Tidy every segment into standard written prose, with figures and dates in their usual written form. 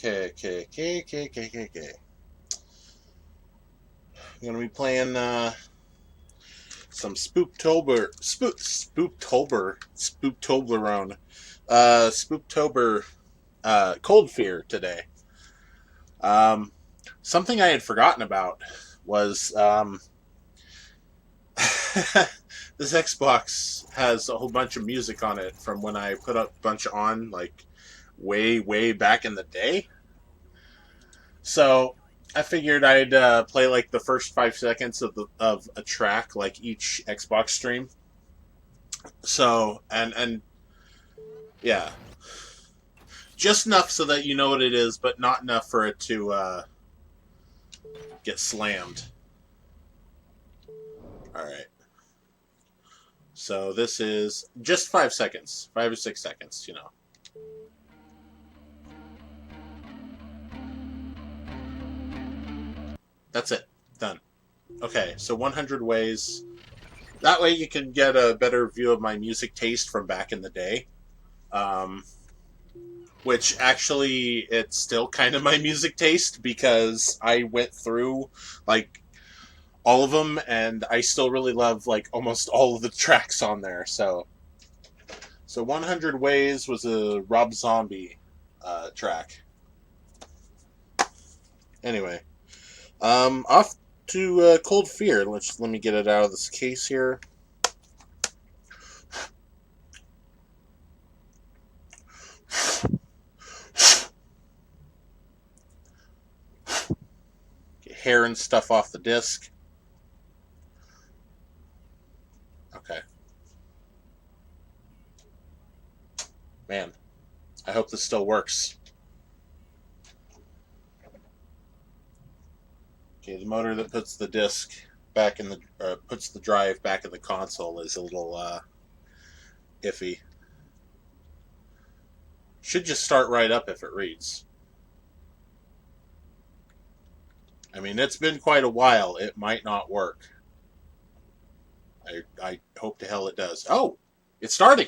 Okay. I'm gonna be playing some Spooktober Cold Fear today. Um, Something I had forgotten about was this Xbox has a whole bunch of music on it from when I put a bunch on, like, way back in the day. So I figured I'd play like the first 5 seconds of a track, like each Xbox stream. So and yeah, just enough so that you know what it is, but not enough for it to get slammed. All right. So this is just 5 seconds, 5 or 6 seconds, you know. That's it. Done. Okay, so 100 ways. That way you can get a better view of my music taste from back in the day. Which actually, it's still kind of my music taste because I went through, like, all of them and I still really love, like, almost all of the tracks on there. So 100 Ways was a Rob Zombie track. Anyway, off to Cold Fear. Let me get it out of this case here. Get hair and stuff off the disc. Okay. Man, I hope this still works. Okay, the motor that puts the disc back in the puts the drive back in the console is a little iffy. Should just start right up if it reads. I mean, it's been quite a while. It might not work. I hope to hell it does. Oh, it's starting.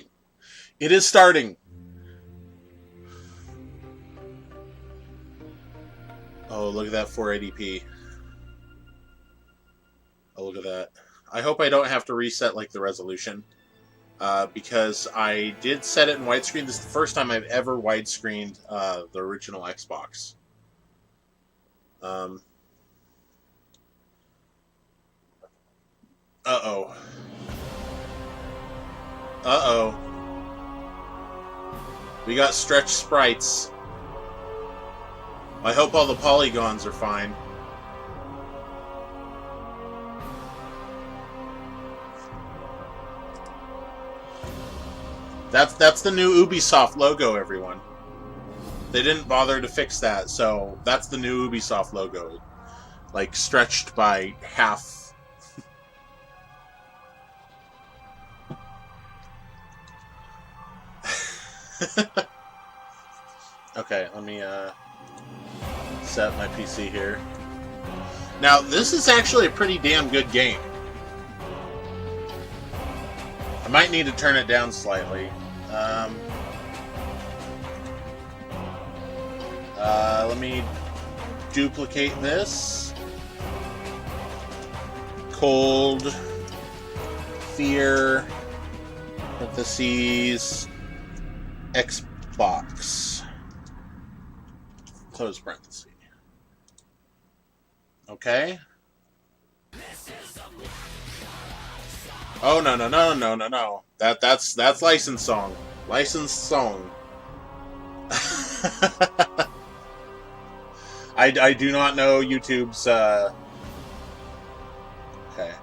It is starting. Oh, look at that 480p. Oh, look at that. I hope I don't have to reset, like, the resolution. Because I did set it in widescreen. This is the first time I've ever widescreened the original Xbox. Uh-oh. Uh-oh. We got stretched sprites. I hope all the polygons are fine. That's the new Ubisoft logo, everyone. They didn't bother to fix that, so that's the new Ubisoft logo. Like, stretched by half. Okay, let me set up my PC here. Now, this is actually a pretty damn good game. I might need to turn it down slightly. Let me duplicate this. Cold Fear parentheses Xbox close parenthesis. Okay. Oh no. That's licensed song. Licensed song. I do not know YouTube's okay.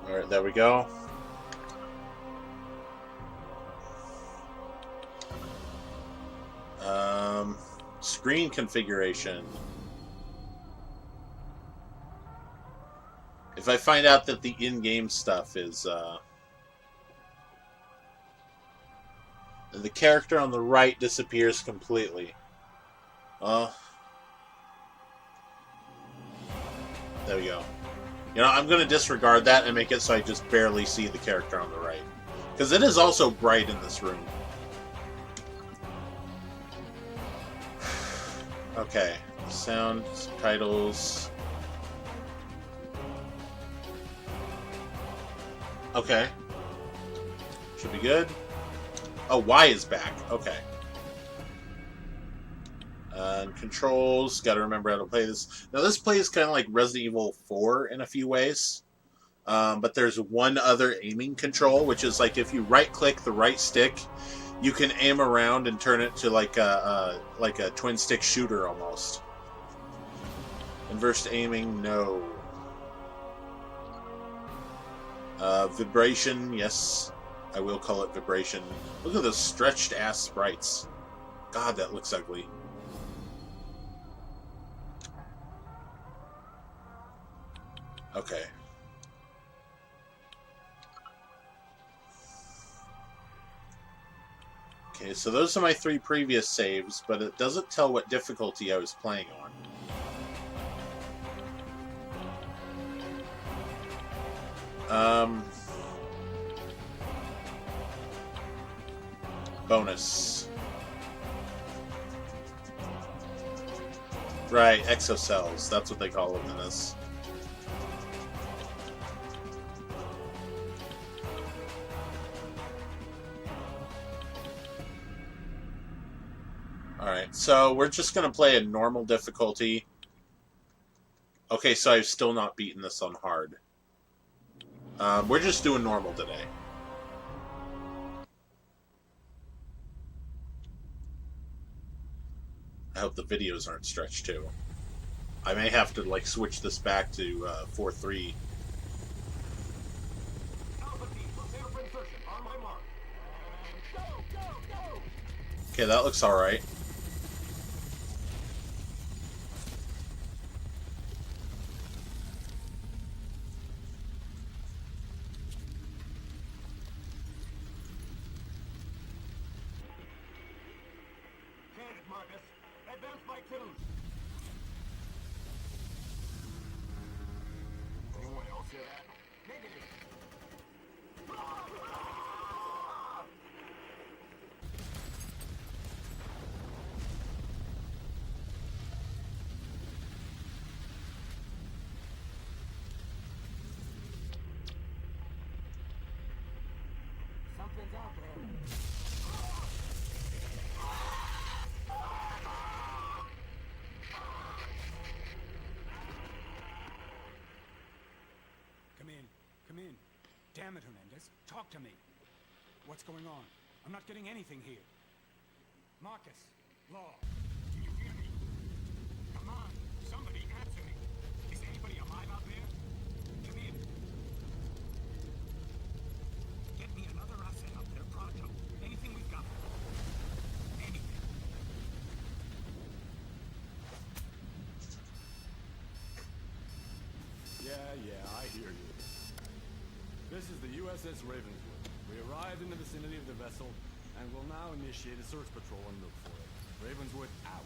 Alright, there we go. Screen configuration. If I find out that the in-game stuff is and the character on the right disappears completely. There we go. You know, I'm going to disregard that and make it so I just barely see the character on the right. Because it is also bright in this room. Okay. Sound, titles. Okay. Should be good. Oh, Y is back. Okay. Controls. Got to remember how to play this. Now, this plays kind of like Resident Evil 4 in a few ways. But there's one other aiming control, which is like if you right-click the right stick, you can aim around and turn it to like a twin-stick shooter almost. Inverse aiming, no. Vibration, yes. I will call it vibration. Look at those stretched-ass sprites. God, that looks ugly. Okay. Okay, so those are my 3 previous saves, but it doesn't tell what difficulty I was playing on. Bonus. Right, exocells. That's what they call them in this. Alright, so we're just going to play a normal difficulty. Okay, so I've still not beaten this on hard. We're just doing normal today. I hope the videos aren't stretched too. I may have to like switch this back to 4:3. Okay, that looks alright. Anyone else hear that? Negative. Something's out there. Come in. Damn it, Hernandez. Talk to me. What's going on? I'm not getting anything here. Marcus. Law. Can you hear me? Come on, somebody answer me. Is anybody alive out there? Come in. Get me another asset up there, pronto. Anything we've got. Anything. Yeah, I hear you. This is the USS Ravenswood. We arrived in the vicinity of the vessel and will now initiate a search patrol and look for it. Ravenswood out.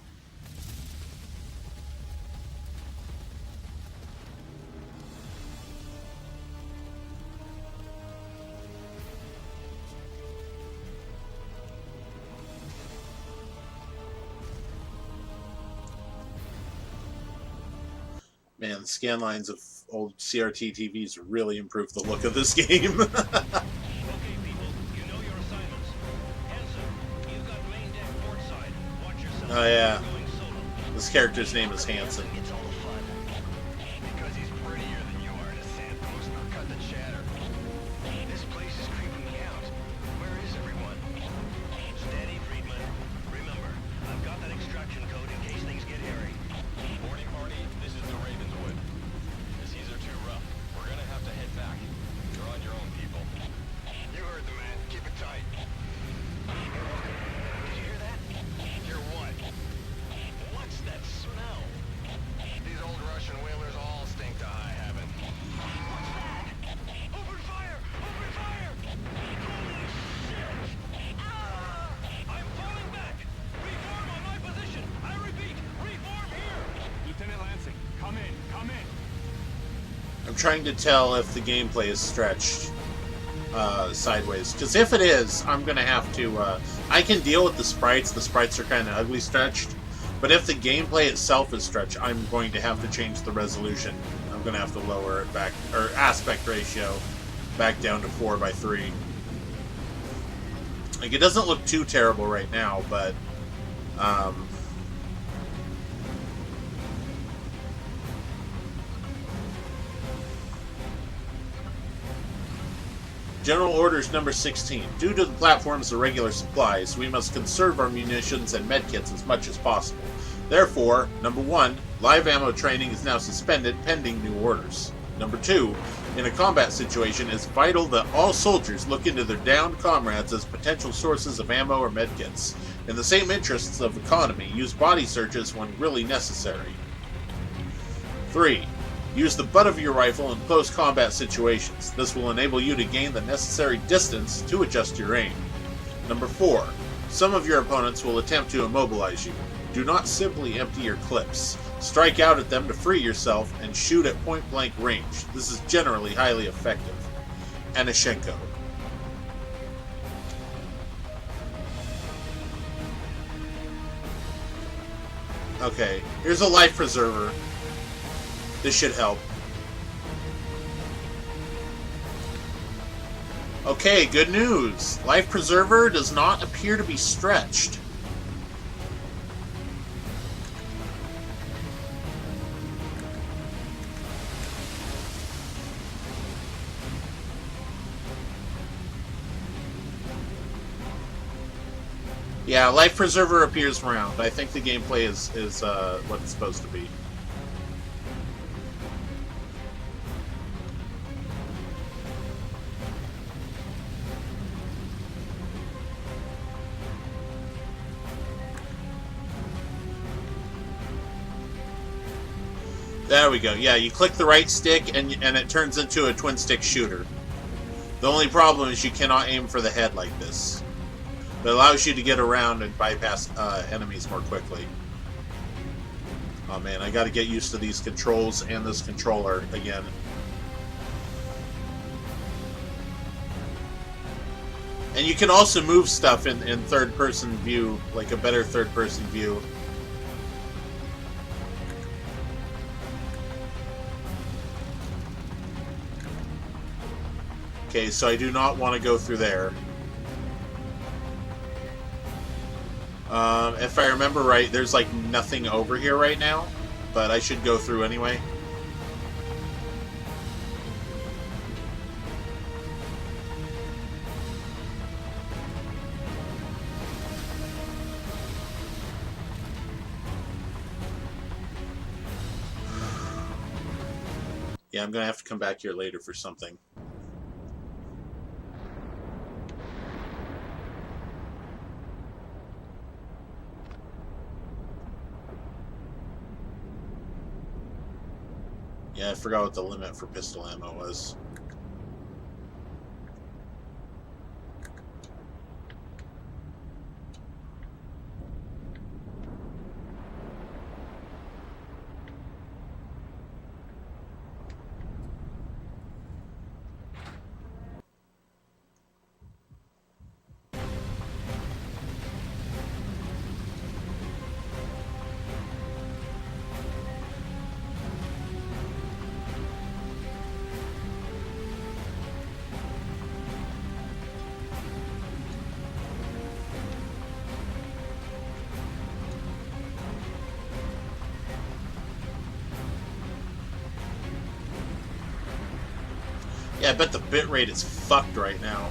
Man, the scan lines of old CRT TVs really improved the look of this game. Okay, people, you know your assignments. Hanson, you've got main deck port side. Watch yourself. Oh yeah, You're going solo. this character's name is Hanson. It's all fun. Because he's prettier than you are in a sandpost. Now cut the chatter. This place is creeping me out. Where is everyone? Steady, Friedman. Remember, I've got that extraction code in case things get hairy. Morning party, this is the Ravenswood. The seas are too rough. We're gonna have to head back. You're on your own, people. You heard the man. Keep it tight. Did you hear that? Hear what? What's that smell? These old Russian whalers all stink to high heaven. What's that? Open fire! Open fire! Holy shit! Ah! I'm falling back! Reform on my position! I repeat, reform here! Lieutenant Lansing, come in. I'm trying to tell if the gameplay is stretched sideways. Because if it is, I'm going to have to... I can deal with the sprites. The sprites are kind of ugly stretched. But if the gameplay itself is stretched, I'm going to have to change the resolution. I'm going to have to lower it back, or aspect ratio back down to 4:3. Like, it doesn't look too terrible right now, but General Orders number 16. Due to the platform's irregular supplies, we must conserve our munitions and medkits as much as possible. Therefore, number 1, live ammo training is now suspended pending new orders. Number 2, in a combat situation, it's vital that all soldiers look into their downed comrades as potential sources of ammo or medkits. In the same interests of economy, use body searches when really necessary. 3. Use the butt of your rifle in close combat situations. This will enable you to gain the necessary distance to adjust your aim. Number 4. Some of your opponents will attempt to immobilize you. Do not simply empty your clips. Strike out at them to free yourself and shoot at point-blank range. This is generally highly effective. Anashenko. Okay, here's a life preserver. This should help. Okay, good news. Life Preserver does not appear to be stretched. Yeah, Life Preserver appears round. I think the gameplay is what it's supposed to be. There we go. Yeah, you click the right stick and it turns into a twin stick shooter. The only problem is you cannot aim for the head like this. It allows you to get around and bypass enemies more quickly. Oh man, I gotta get used to these controls and this controller again. And you can also move stuff in third-person view, like a better third-person view. Okay, so I do not want to go through there. If I remember right, there's like nothing over here right now, but I should go through anyway. Yeah, I'm gonna have to come back here later for something. Yeah, I forgot what the limit for pistol ammo was. Yeah, I bet the bitrate is fucked right now.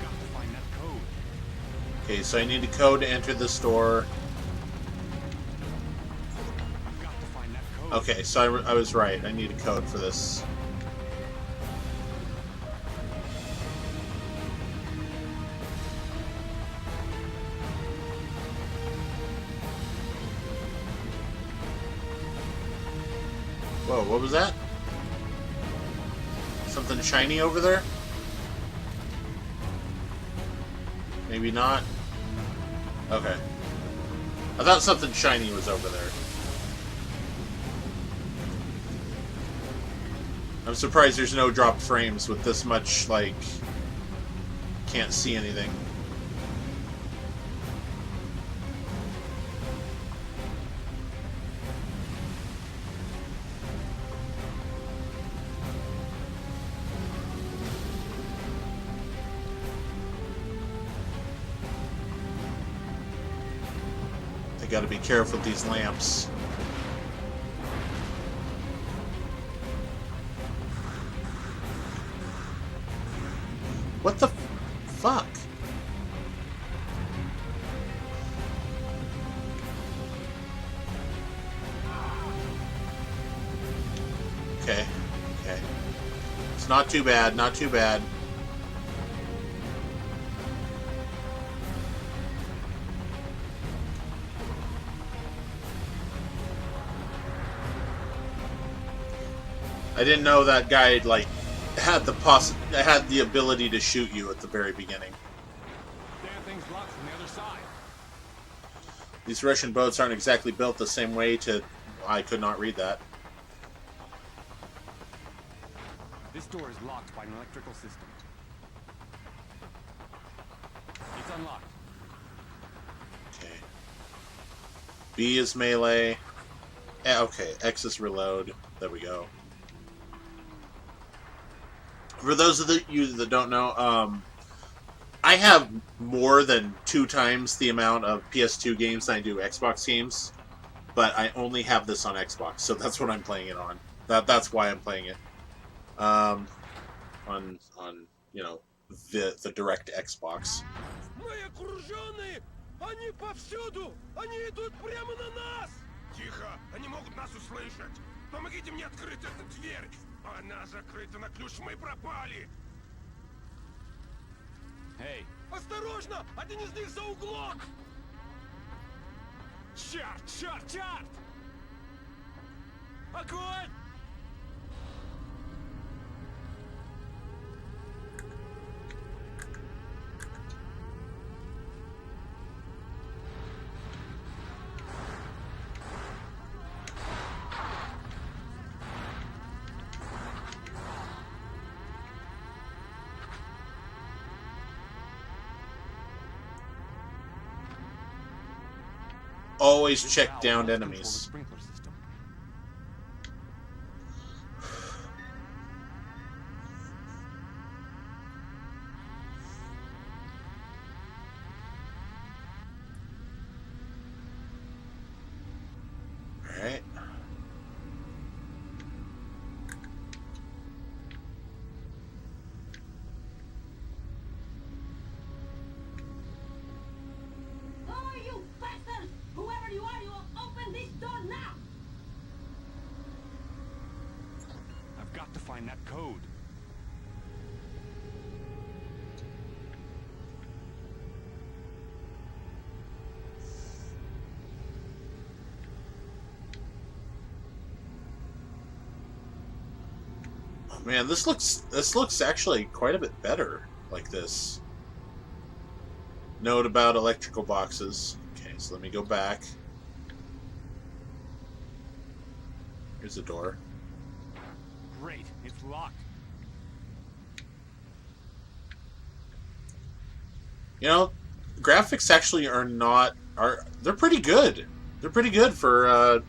Got to find that code. Okay, so I need a code to enter the store. Got to find that code. Okay, so I was right. I need a code for this. Whoa, what was that? Something shiny over there? Maybe not? Okay. I thought something shiny was over there. I'm surprised there's no dropped frames with this much, like, can't see anything. I gotta be careful with these lamps. What the fuck? Okay, okay. It's not too bad, not too bad. I didn't know that guy, like, had the ability to shoot you at the very beginning. Damn thing's blocked from the other side. These Russian boats aren't exactly built the same way to... I could not read that. This door is locked by an electrical system. It's unlocked. Okay. B is melee. Okay, X is reload. There we go. For those of you that don't know, I have more than 2 times the amount of PS2 games than I do Xbox games, but I only have this on Xbox, so that's what I'm playing it on. That's why I'm playing it. On you know, the direct Xbox. Мы окружены! Они повсюду! Они идут прямо на нас! Тихо! Они могут нас услышать! Помогите мне открыть эту дверь! Она закрыта на ключ, мы пропали! Hey, Осторожно! Один из них за углом! черт, черт, черт! Огонь! Always check Valve downed must control the enemies. sprinkler system. Alright. Oh, you bastards! Whoever you are, you will open this door now! I've got to find that code. Oh, man, this looks actually quite a bit better like this. Note about electrical boxes. Okay, so let me go back. Here's the door. Great, it's locked. You know, graphics actually they're pretty good. They're pretty good for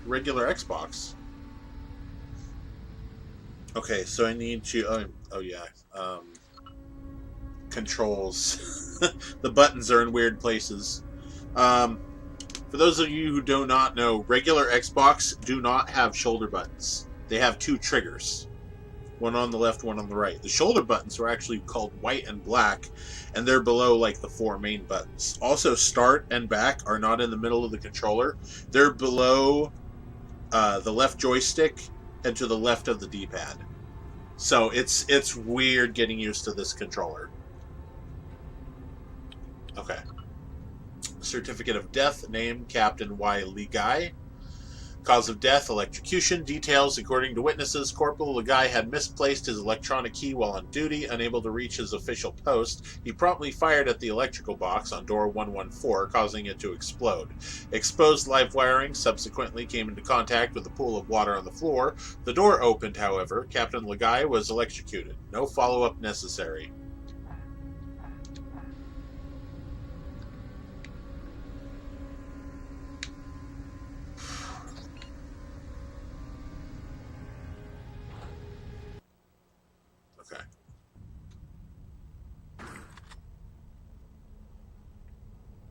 regular Xbox. Okay, so I need to oh yeah. Controls. The buttons are in weird places. For those of you who do not know, regular Xbox do not have shoulder buttons. They have 2 triggers. One on the left, one on the right. The shoulder buttons are actually called white and black, and they're below like the 4 main buttons. Also, start and back are not in the middle of the controller. They're below the left joystick and to the left of the D-pad. So it's weird getting used to this controller. Okay. Certificate of death, name Captain Y. Lee Guy. Cause of death, electrocution. Details, according to witnesses, Corporal Lagai had misplaced his electronic key while on duty. Unable to reach his official post, he promptly fired at the electrical box on door 114, causing it to explode. Exposed live wiring subsequently came into contact with a pool of water on the floor. The door opened, however. Captain Lagai was electrocuted. No follow-up necessary.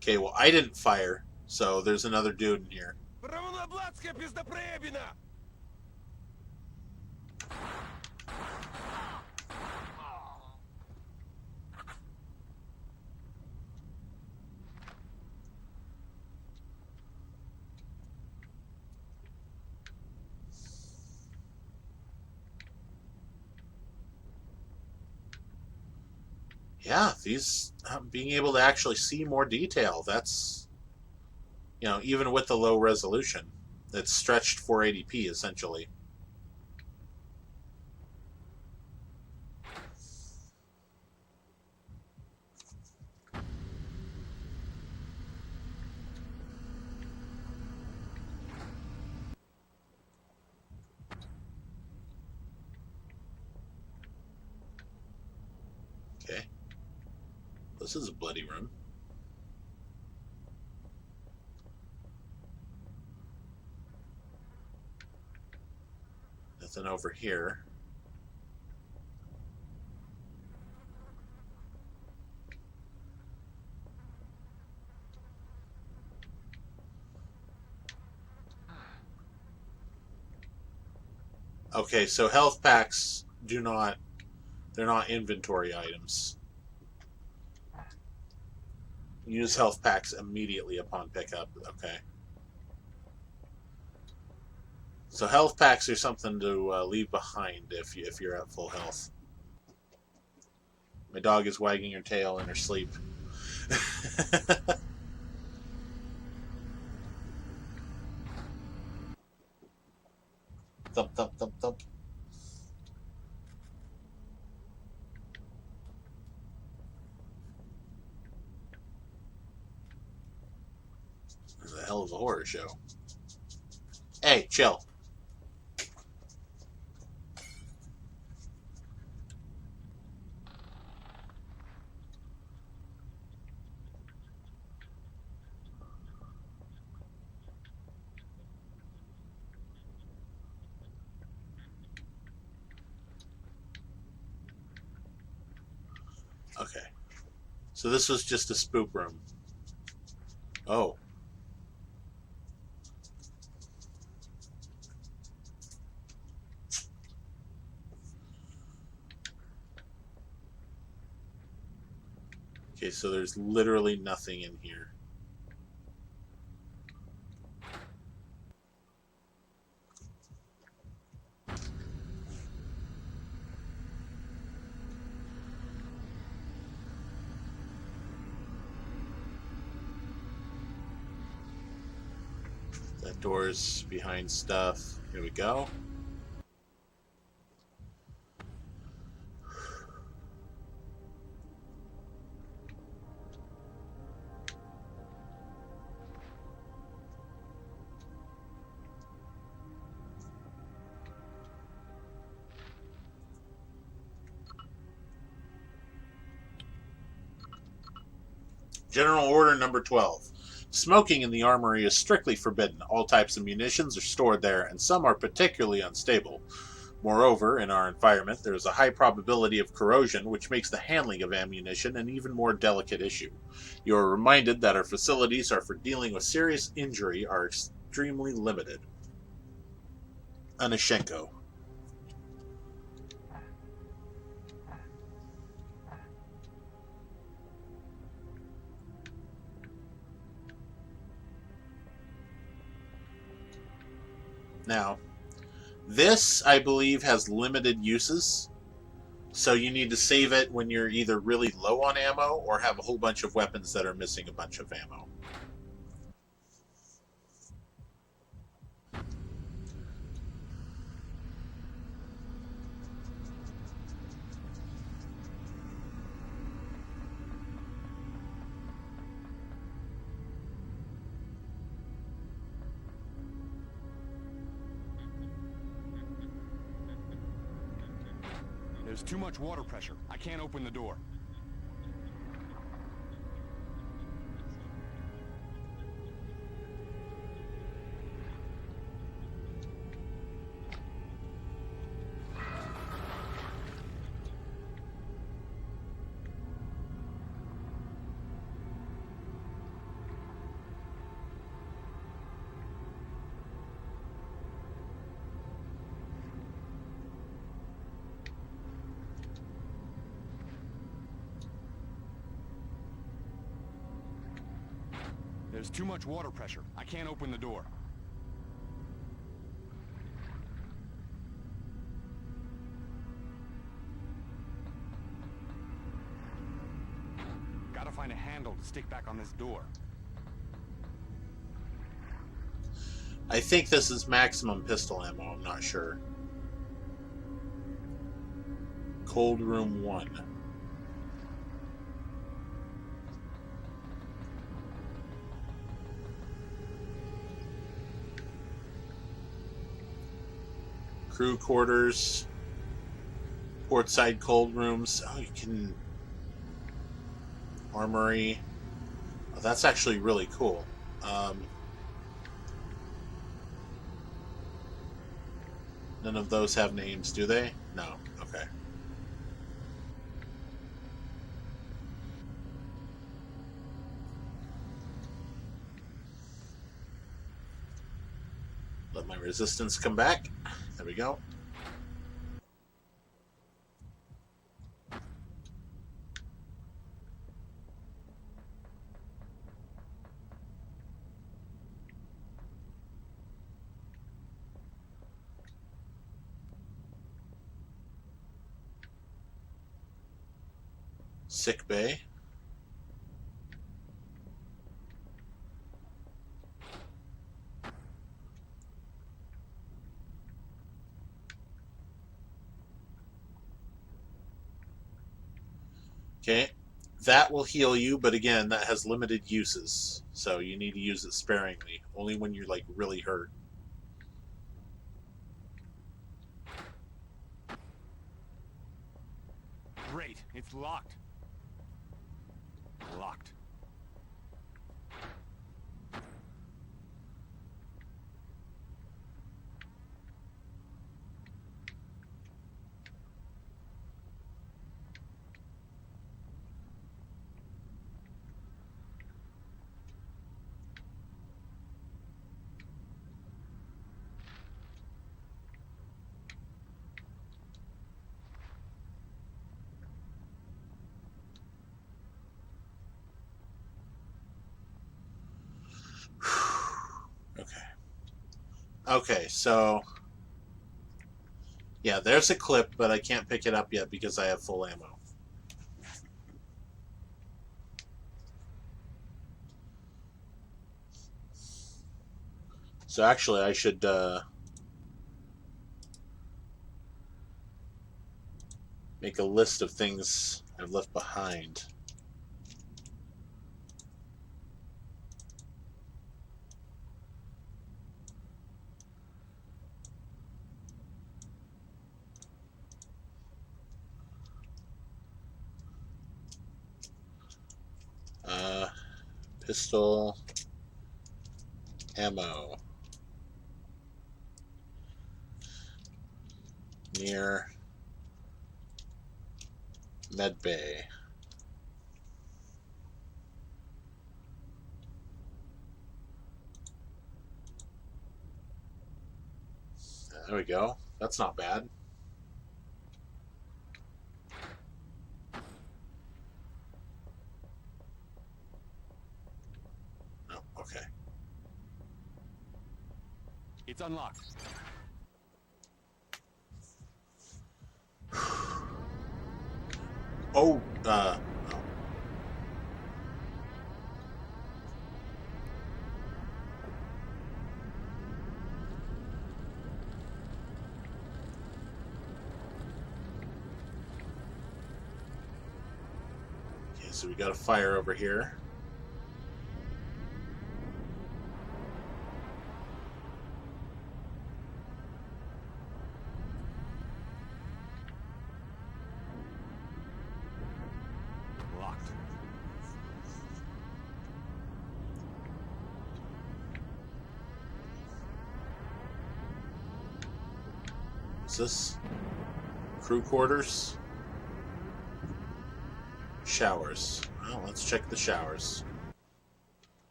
Okay, well, I didn't fire, so there's another dude in here. Yeah, these being able to actually see more detail, that's, you know, even with the low resolution, it's stretched 480p essentially. Okay. This is a bloody room. Nothing over here. Okay, so health packs they're not inventory items. Use health packs immediately upon pickup. Okay. So health packs are something to leave behind if you're at full health. My dog is wagging her tail in her sleep. Thump, thump, thump, thump. This is a hell of a horror show. Hey, chill. Okay. So this was just a spook room. Oh. Okay, so there's literally nothing in here. That door's behind stuff. Here we go. General Order Number 12. Smoking in the armory is strictly forbidden. All types of munitions are stored there, and some are particularly unstable. Moreover, in our environment, there is a high probability of corrosion, which makes the handling of ammunition an even more delicate issue. You are reminded that our facilities for dealing with serious injury are extremely limited. Anashenko. Now, this, I believe, has limited uses, so you need to save it when you're either really low on ammo or have a whole bunch of weapons that are missing a bunch of ammo. There's too much water pressure. I can't open the door. There's too much water pressure. I can't open the door. Gotta find a handle to stick back on this door. I think this is maximum pistol ammo. I'm not sure. Cold room 1. Crew quarters, portside cold rooms. Oh, you can armory. Oh, that's actually really cool. None of those have names, do they? No. Okay. Let my resistance come back. There we go. Sick bay. Okay, that will heal you, but again, that has limited uses, so you need to use it sparingly, only when you're like really hurt. Great, it's locked. Locked. Okay, so yeah, there's a clip, but I can't pick it up yet because I have full ammo. So actually, I should make a list of things I've left behind. Pistol ammo near medbay. There we go. That's not bad. Okay. It's unlocked. Oh, okay, so we got a fire over here. What's this? Crew quarters? Showers. Well, let's check the showers.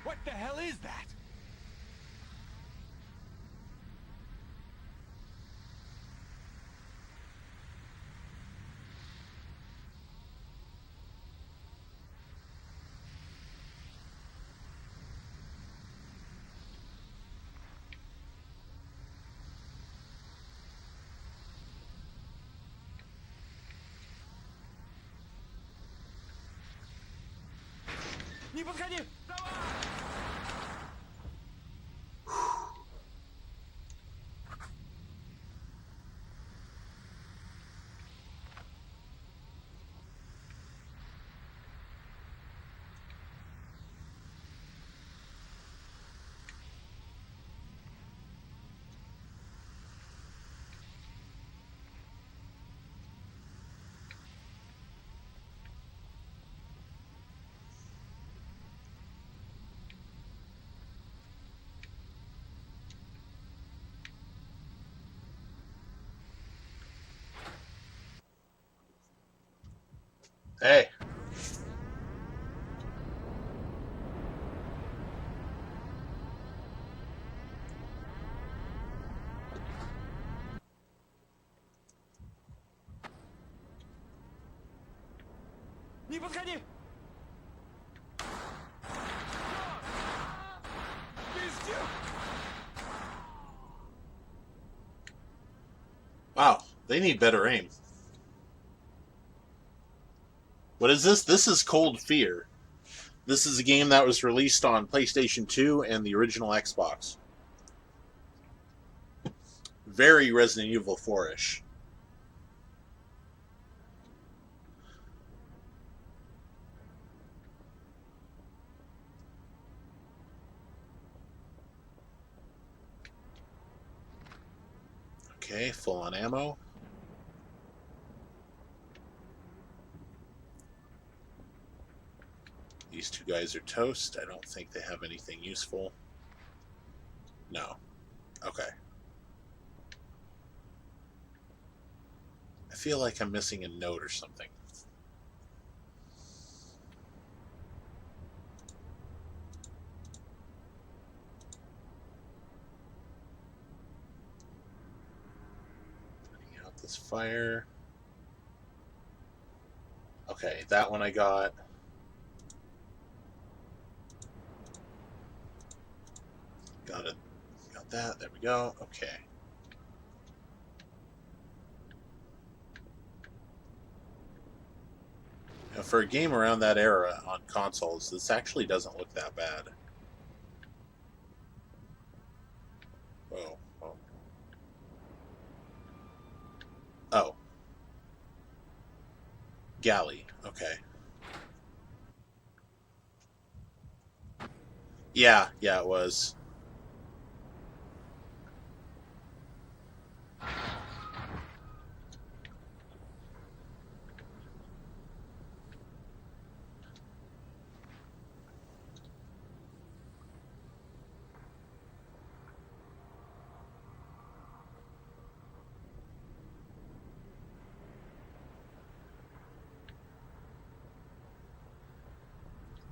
What the hell is that? Не подходи! Давай! Hey. Не подходи! Wow, they need better aim. What is this? This is Cold Fear. This is a game that was released on PlayStation 2 and the original Xbox. Very Resident Evil 4-ish. Okay, full on ammo. These two guys are toast. I don't think they have anything useful. No. Okay. I feel like I'm missing a note or something. Putting out this fire. Okay, that one I got. Got it. Got that. There we go. Okay. Now, for a game around that era on consoles, this actually doesn't look that bad. Whoa. Whoa. Oh. Galley. Okay. Yeah, it was.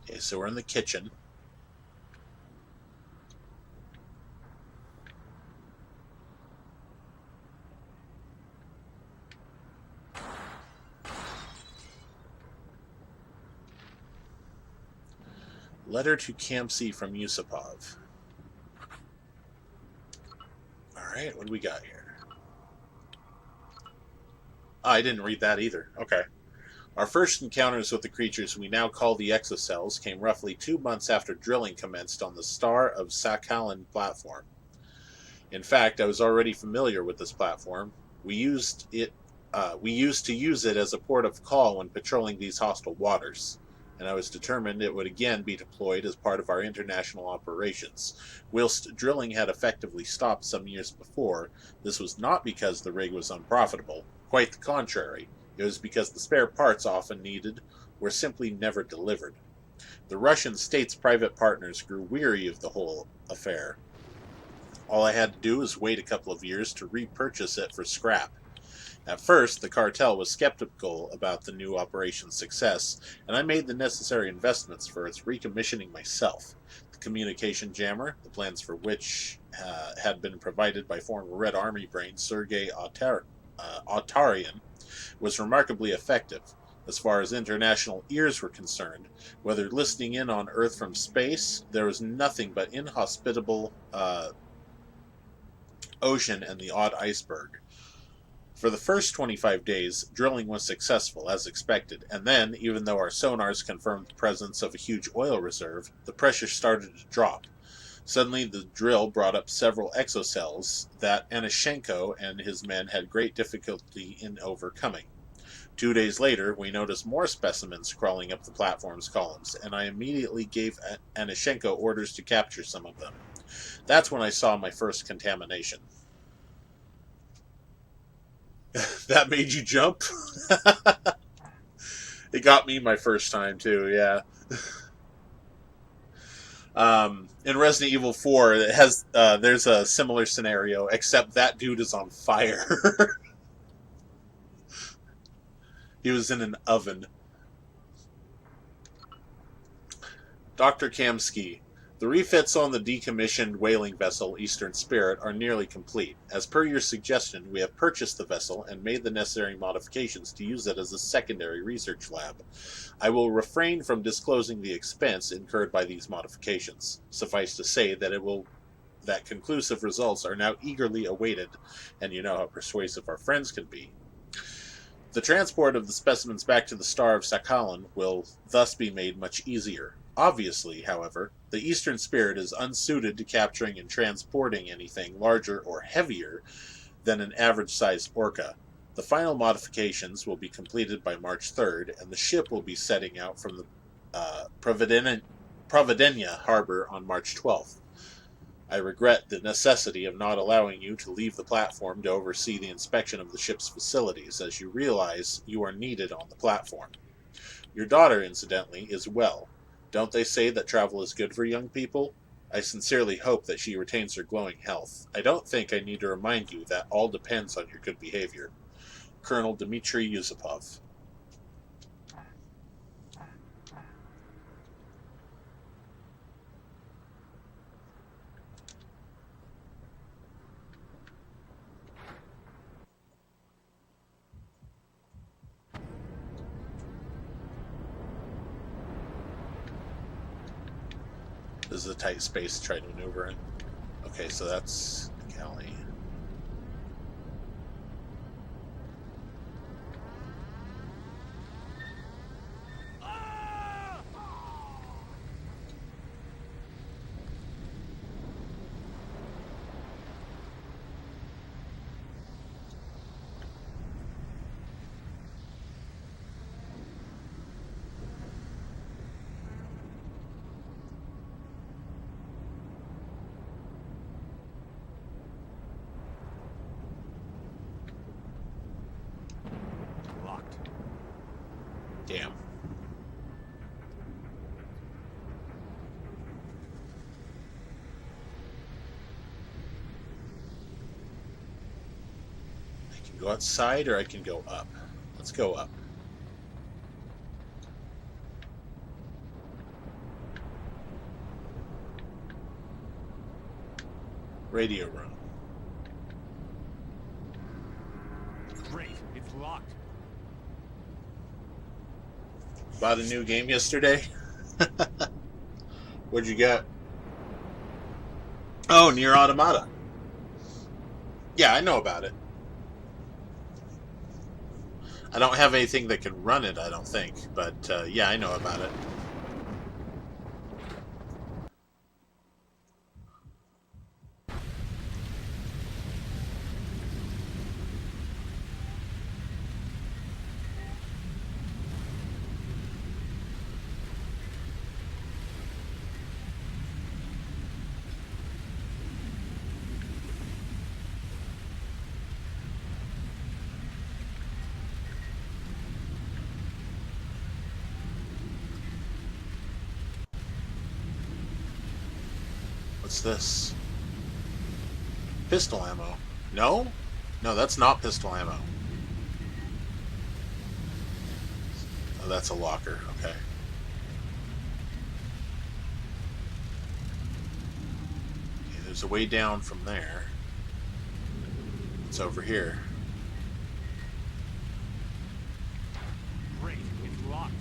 Okay, so we're in the kitchen. Letter to Camp C from Yusupov. Alright, what do we got here? Oh, I didn't read that either. Okay. Our first encounters with the creatures we now call the exocells came roughly 2 months after drilling commenced on the Star of Sakhalin platform. In fact, I was already familiar with this platform. We used to use it as a port of call when patrolling these hostile waters, and I was determined it would again be deployed as part of our international operations. Whilst drilling had effectively stopped some years before, this was not because the rig was unprofitable. Quite the contrary. It was because the spare parts often needed were simply never delivered. The Russian state's private partners grew weary of the whole affair. All I had to do was wait a couple of years to repurchase it for scrap. At first, the cartel was skeptical about the new operation's success, and I made the necessary investments for its recommissioning myself. The communication jammer, the plans for which had been provided by former Red Army brain Sergei Autaryan, was remarkably effective. As far as international ears were concerned, whether listening in on Earth from space, there was nothing but inhospitable ocean and the odd iceberg. For the first 25 days, drilling was successful, as expected, and then, even though our sonars confirmed the presence of a huge oil reserve, the pressure started to drop. Suddenly, the drill brought up several exocells that Anashenko and his men had great difficulty in overcoming. 2 days later, we noticed more specimens crawling up the platform's columns, and I immediately gave Anashenko orders to capture some of them. That's when I saw my first contamination. That made you jump? It got me my first time, too, yeah. In Resident Evil 4, it has there's a similar scenario, except that dude is on fire. He was in an oven. Dr. Kamsky. The refits on the decommissioned whaling vessel Eastern Spirit are nearly complete. As per your suggestion, we have purchased the vessel and made the necessary modifications to use it as a secondary research lab. I will refrain from disclosing the expense incurred by these modifications. Suffice to say that conclusive results are now eagerly awaited, and you know how persuasive our friends can be. The transport of the specimens back to the Star of Sakhalin will thus be made much easier. Obviously, however, the Eastern Spirit is unsuited to capturing and transporting anything larger or heavier than an average-sized orca. The final modifications will be completed by March 3rd, and the ship will be setting out from the Providenia harbor on March 12th. I regret the necessity of not allowing you to leave the platform to oversee the inspection of the ship's facilities, as you realize you are needed on the platform. Your daughter, incidentally, is well. Don't they say that travel is good for young people? I sincerely hope that she retains her glowing health. I don't think I need to remind you that all depends on your good behavior. Colonel Dmitry Yusupov. This is a tight space to try to maneuver in. Okay, so that's Cali. Locked. Damn. I can go outside or I can go up. Let's go up. Radio room. Great, it's locked. Bought a new game yesterday. What'd you get? Oh, Nier Automata. Yeah, I know about it. I don't have anything that can run it, I don't think. But, yeah, I know about it. What's this? Pistol ammo. No? No, that's not pistol ammo. Oh, that's a locker. Okay. Okay, there's a way down from there. It's over here. Great, it's locked.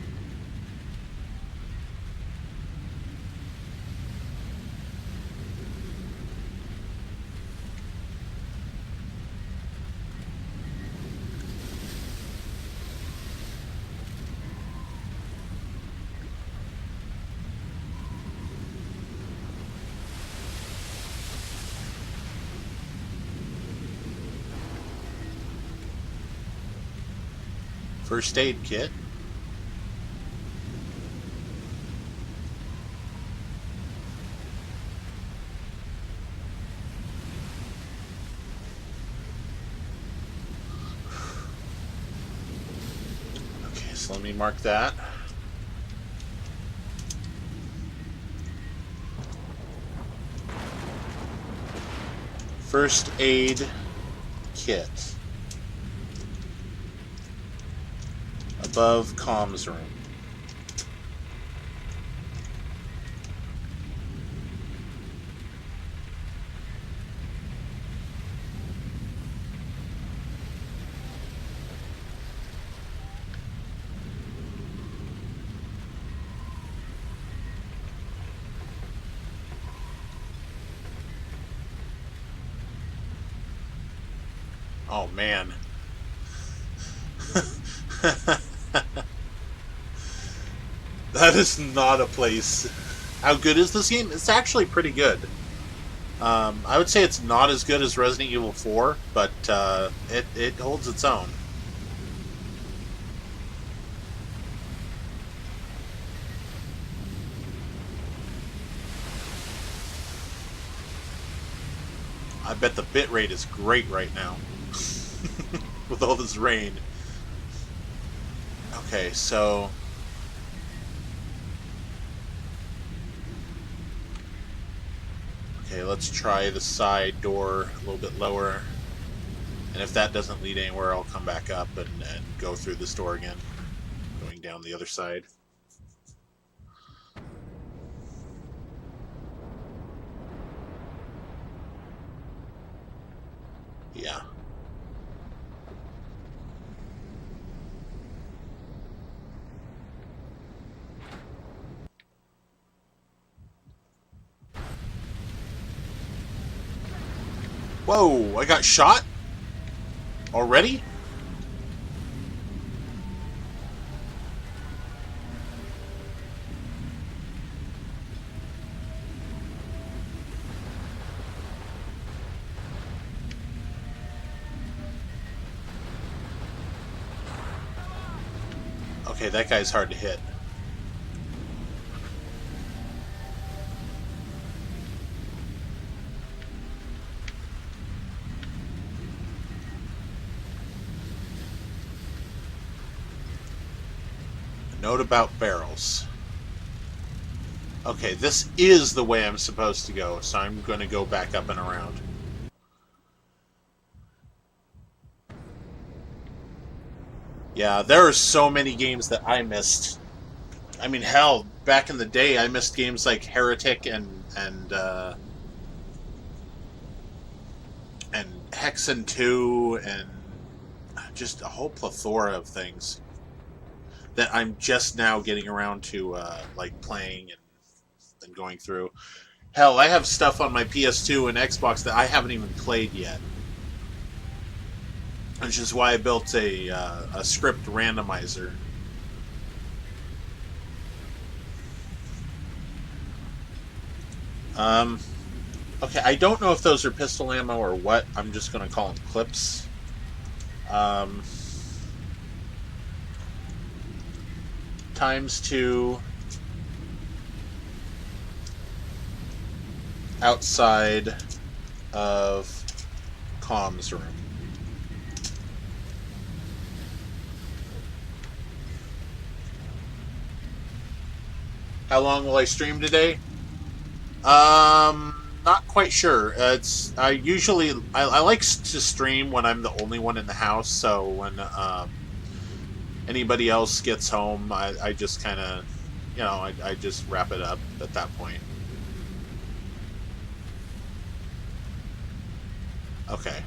First aid kit. Okay, so let me mark that. First aid kit. Above comms room. Oh man. That is not a place. How good is this game? It's actually pretty good. I would say it's not as good as Resident Evil 4, but it holds its own. I bet the bitrate is great right now. With all this rain. Okay, so... Okay, let's try the side door a little bit lower. And if that doesn't lead anywhere, I'll come back up and go through this door again. Going down the other side. Yeah. Whoa, I got shot? Already? Okay, that guy's hard to hit. Note about barrels. Okay, this is the way I'm supposed to go, so I'm going to go back up and around. Yeah, there are so many games that I missed. I mean, hell, back in the day, I missed games like Heretic and Hexen 2 and just a whole plethora of things that I'm just now getting around to like playing and going through. Hell, I have stuff on my PS2 and Xbox that I haven't even played yet. Which is why I built a script randomizer. Okay, I don't know if those are pistol ammo or what. I'm just going to call them clips. ×2 outside of comms room. How long will I stream today? not quite sure. I usually I like to stream when I'm the only one in the house. So when anybody else gets home, I just kind of, you know, I just wrap it up at that point. Okay.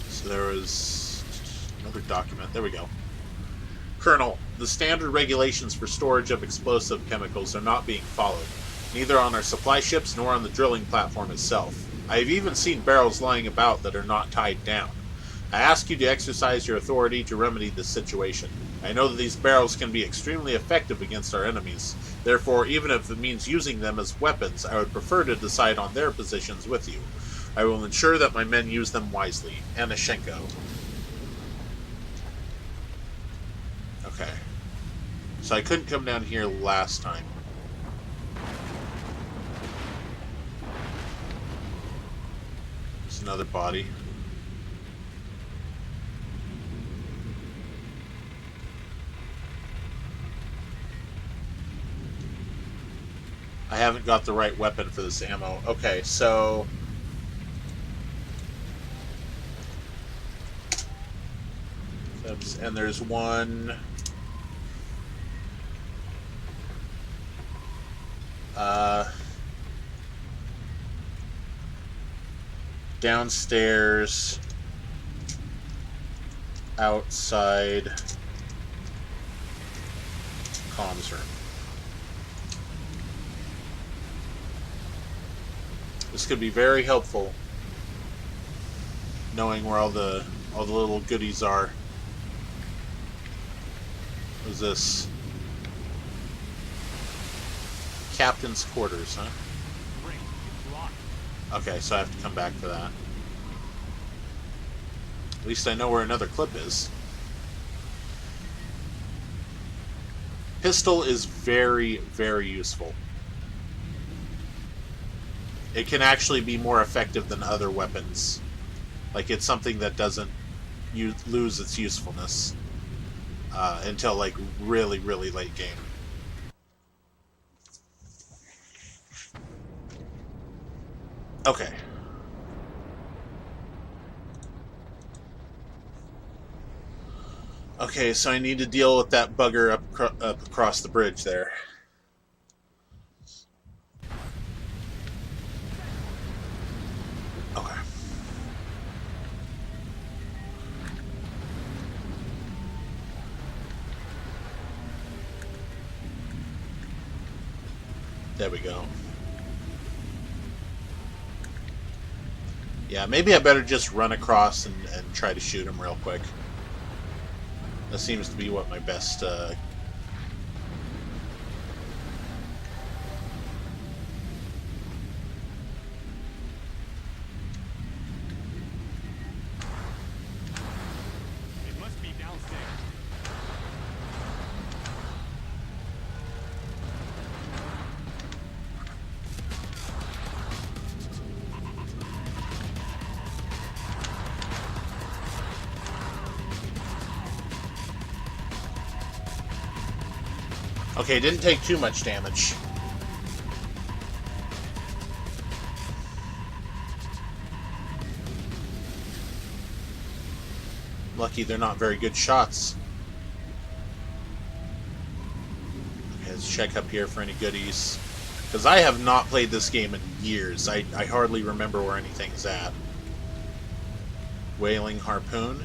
So there was another document. There we go. Colonel, the standard regulations for storage of explosive chemicals are not being followed, neither on our supply ships nor on the drilling platform itself. I have even seen barrels lying about that are not tied down. I ask you to exercise your authority to remedy this situation. I know that these barrels can be extremely effective against our enemies. Therefore, even if it means using them as weapons, I would prefer to decide on their positions with you. I will ensure that my men use them wisely. Anashenko. Okay. So I couldn't come down here last time. There's another body. I haven't got the right weapon for this ammo. Okay, so... and there's one... downstairs, outside, comms room. This could be very helpful, knowing where all the little goodies are. What is this? Captain's quarters, huh? Okay, so I have to come back for that. At least I know where another clip is. Pistol is very, very useful. It can actually be more effective than other weapons. Like, it's something that doesn't lose its usefulness until, like, really, really late game. Okay. Okay, so I need to deal with that bugger up across the bridge there. Okay. There we go. Yeah, maybe I better just run across and try to shoot him real quick. That seems to be what my best... It must be downstairs. Okay, it didn't take too much damage. Lucky they're not very good shots. Okay, let's check up here for any goodies. Because I have not played this game in years. I hardly remember where anything's at. Whaling harpoon.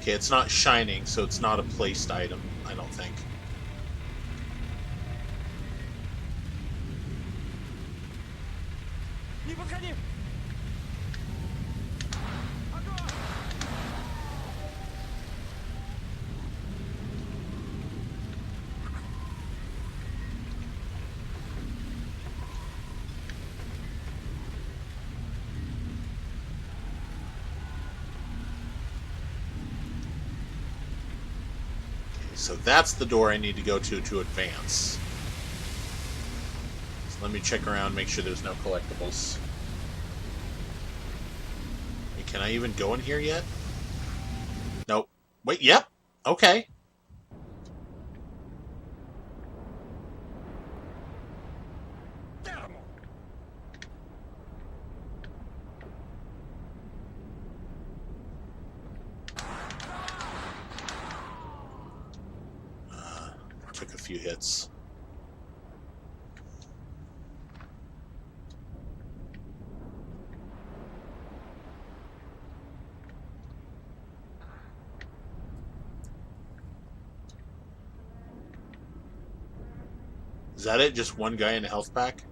Okay, it's not shining, so it's not a placed item, I don't think. Не подходи! so that's the door I need to go to advance. So let me check around, make sure there's no collectibles. Hey, can I even go in here yet? Nope. Wait, yep. Okay. Took a few hits. Is that it? Just one guy in a health pack?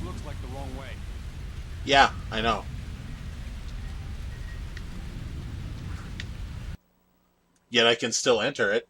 Looks like the wrong way. Yeah, I know. Yet I can still enter it.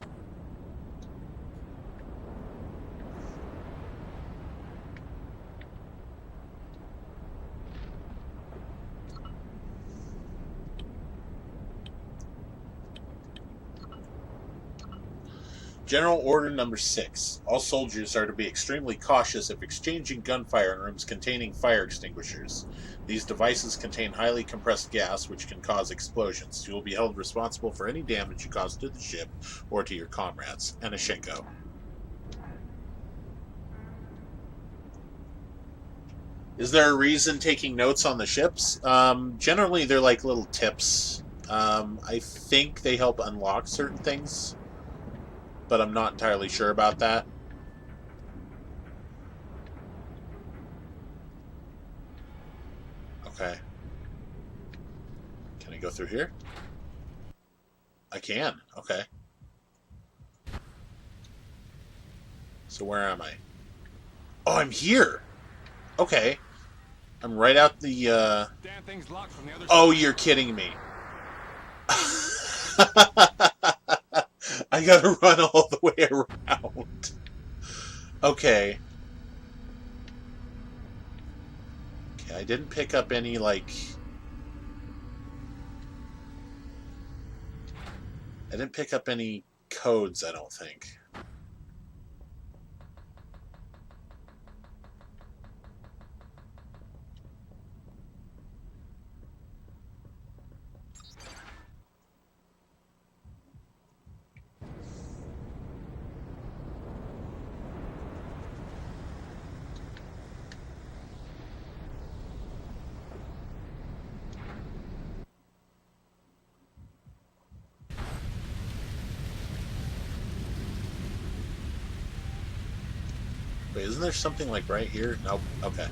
General Order Number 6. All soldiers are to be extremely cautious if exchanging gunfire in rooms containing fire extinguishers. These devices contain highly compressed gas which can cause explosions. You will be held responsible for any damage you cause to the ship or to your comrades. Anashenko. Is there a reason taking notes on the ships? Generally, they're like little tips. I think they help unlock certain things, but I'm not entirely sure about that. Okay. Can I go through here? I can. Okay. So where am I? Oh, I'm here! Okay. I'm right out the, Damn thing's locked from the other Oh, side. you're kidding me. I gotta run all the way around. Okay. Okay, I didn't pick up any, like... I didn't pick up any codes, I don't think. Wait, isn't there something like right here? Nope. Okay.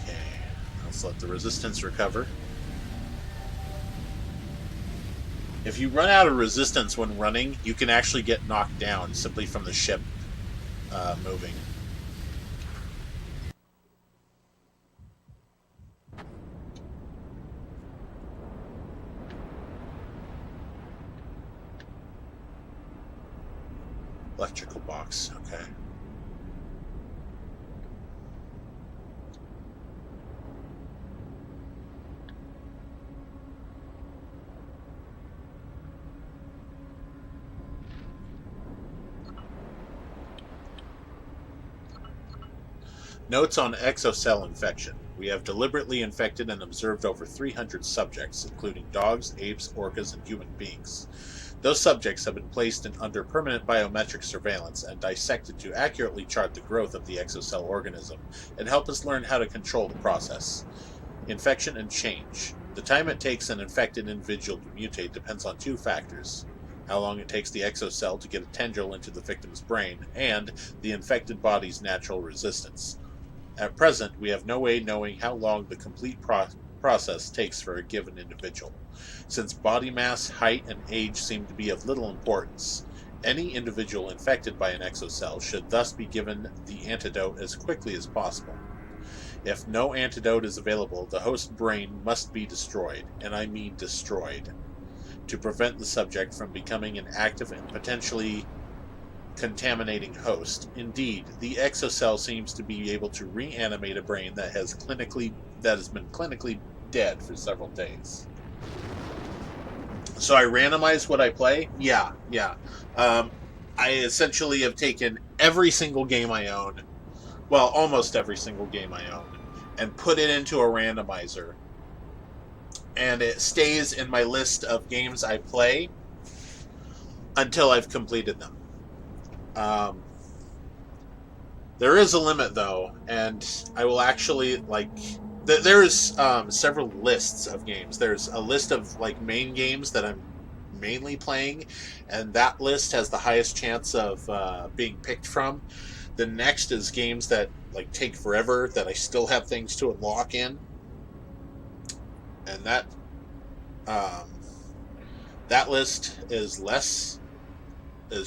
Okay. Let's let the resistance recover. If you run out of resistance when running, you can actually get knocked down simply from the ship moving. Electrical box, okay. Notes on exocell infection. We have deliberately infected and observed over 300 subjects, including dogs, apes, orcas, and human beings. Those subjects have been placed under permanent biometric surveillance and dissected to accurately chart the growth of the exocell organism and help us learn how to control the process. Infection and change. The time it takes an infected individual to mutate depends on two factors: how long it takes the exocell to get a tendril into the victim's brain, and the infected body's natural resistance. At present, we have no way knowing how long the complete process takes for a given individual. Since body mass, height, and age seem to be of little importance, any individual infected by an exocell should thus be given the antidote as quickly as possible. If no antidote is available, the host brain must be destroyed, and I mean destroyed, to prevent the subject from becoming an active and potentially contaminating host. Indeed, the exocell seems to be able to reanimate a brain that has been clinically dead for several days. So I randomize what I play? Yeah. I essentially have taken every single game I own, well, almost every single game I own, and put it into a randomizer. And it stays in my list of games I play until I've completed them. There is a limit, though, and I will actually, there's several lists of games. There's a list of, main games that I'm mainly playing, and that list has the highest chance of being picked from. The next is games that, take forever, that I still have things to unlock in. And that list is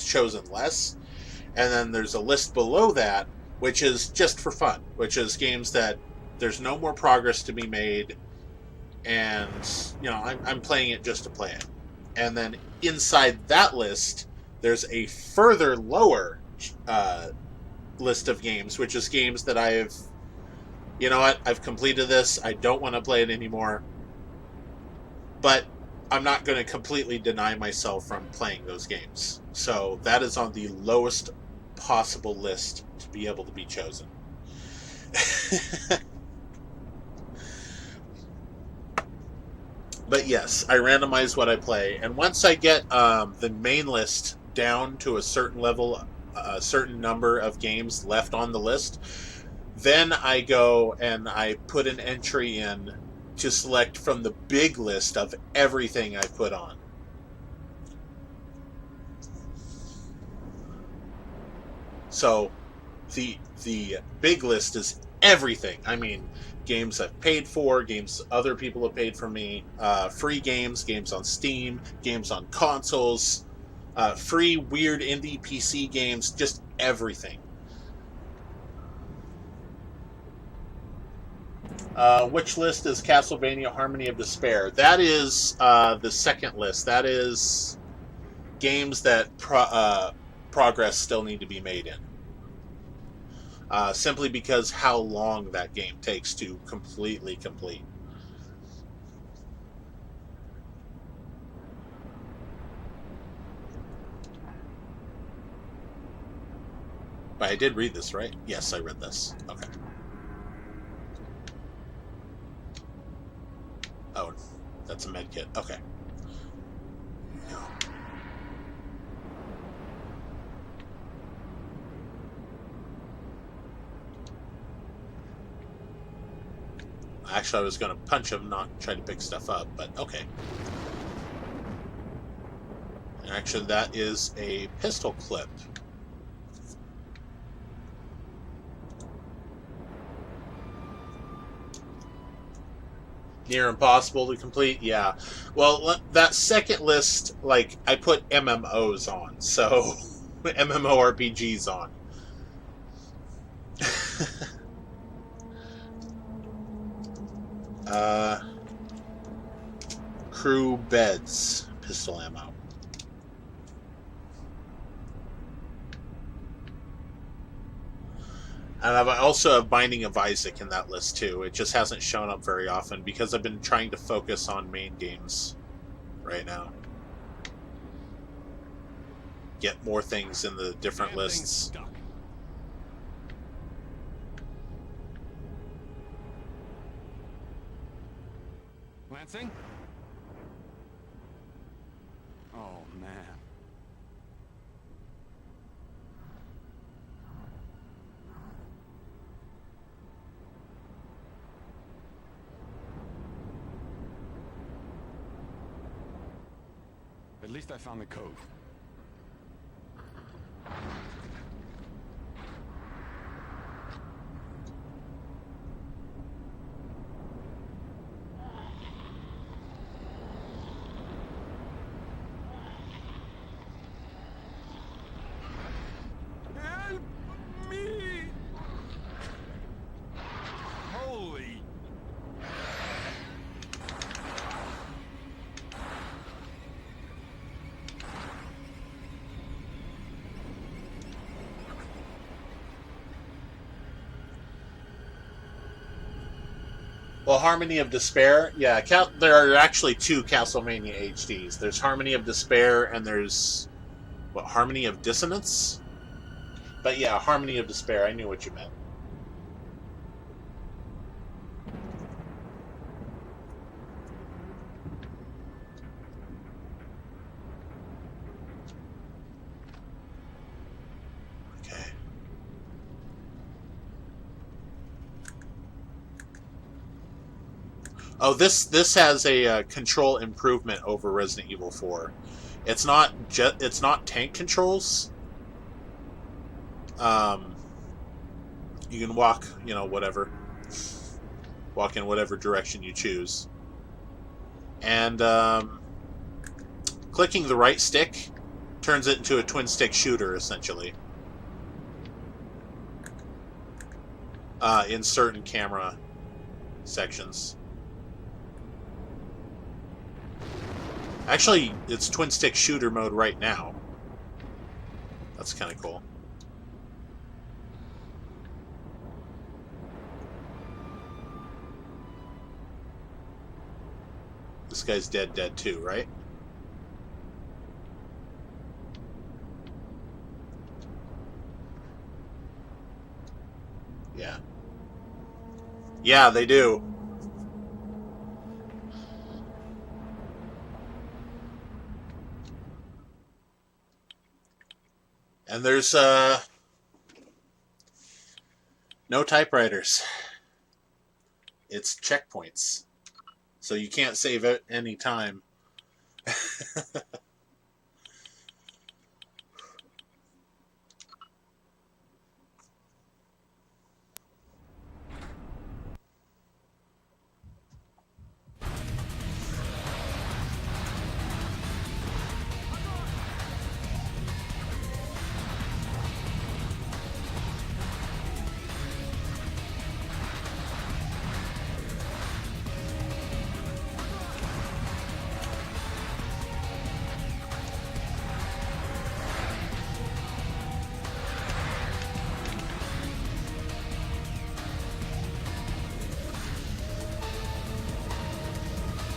chosen less. And then there's a list below that, which is just for fun, which is games that there's no more progress to be made, and I'm playing it just to play it. And then inside that list, there's a further lower list of games, which is games that I've completed this, I don't want to play it anymore, but I'm not going to completely deny myself from playing those games. So that is on the lowest possible list to be able to be chosen. But yes, I randomize what I play, and once I get the main list down to a certain level, a certain number of games left on the list, then I go and I put an entry in to select from the big list of everything I put on. So the big list is everything. I mean, games I've paid for, games other people have paid for me, free games, games on Steam, games on consoles, free weird indie PC games, just everything. Which list is Castlevania Harmony of Despair? That is the second list. That is games that progress still need to be made in. Simply because how long that game takes to completely complete. But I did read this, right? Yes, I read this. Okay. Oh, that's a med kit. Okay. Actually, I was going to punch him, not try to pick stuff up, but okay. Actually, that is a pistol clip. Near impossible to complete? Yeah. Well, that second list, I put MMOs on, so MMORPGs on. Crew beds, pistol ammo. And I also have Binding of Isaac in that list too. It just hasn't shown up very often because I've been trying to focus on main games right now. Get more things in the different lists. Lansing? Oh, man. At least I found the code. Help me! Holy... Well, Harmony of Despair, yeah, there are actually two Castlevania HDs. There's Harmony of Despair and there's, what, Harmony of Dissonance? But yeah, Harmony of Despair, I knew what you meant. Okay. Oh, this has a control improvement over Resident Evil 4. It's not tank controls. You can walk, whatever. Walk in whatever direction you choose. And clicking the right stick turns it into a twin stick shooter, essentially. In certain camera sections. Actually, it's twin stick shooter mode right now. That's kind of cool. This guy's dead too, right? Yeah. Yeah, they do. And there's no typewriters. It's checkpoints. So you can't save at any time.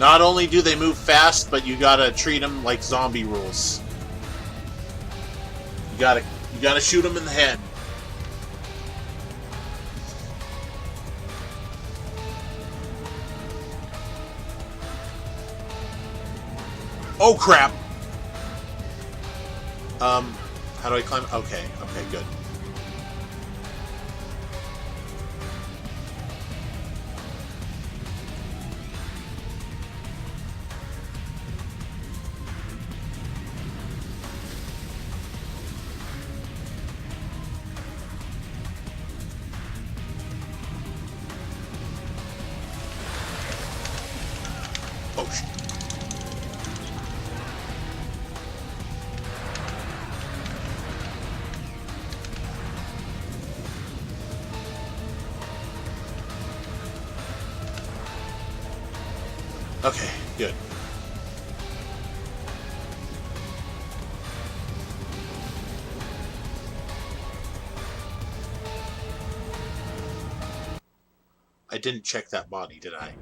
Not only do they move fast, but you gotta treat them like zombie rules. You gotta shoot them in the head. Oh crap! How do I climb? Okay, good. Oh shit. Okay, good. I didn't check that body, did I?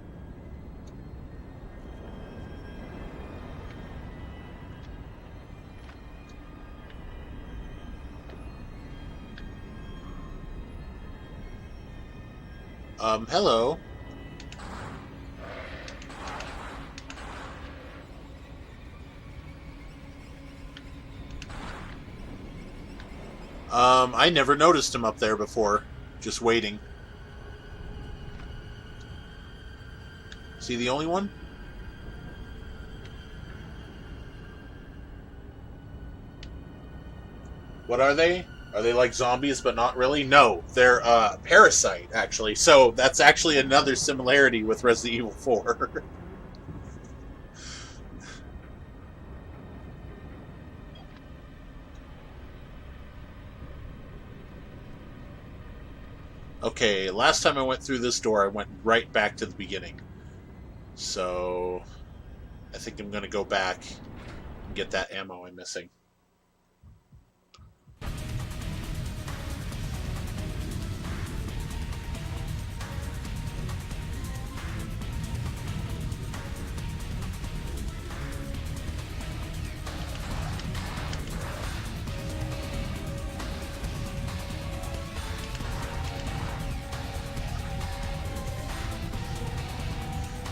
Hello. I never noticed him up there before. Just waiting. Is he the only one? What are they? Are they like zombies, but not really? No, they're parasite, actually. So that's actually another similarity with Resident Evil 4. Okay, last time I went through this door, I went right back to the beginning. So I think I'm going to go back and get that ammo I'm missing.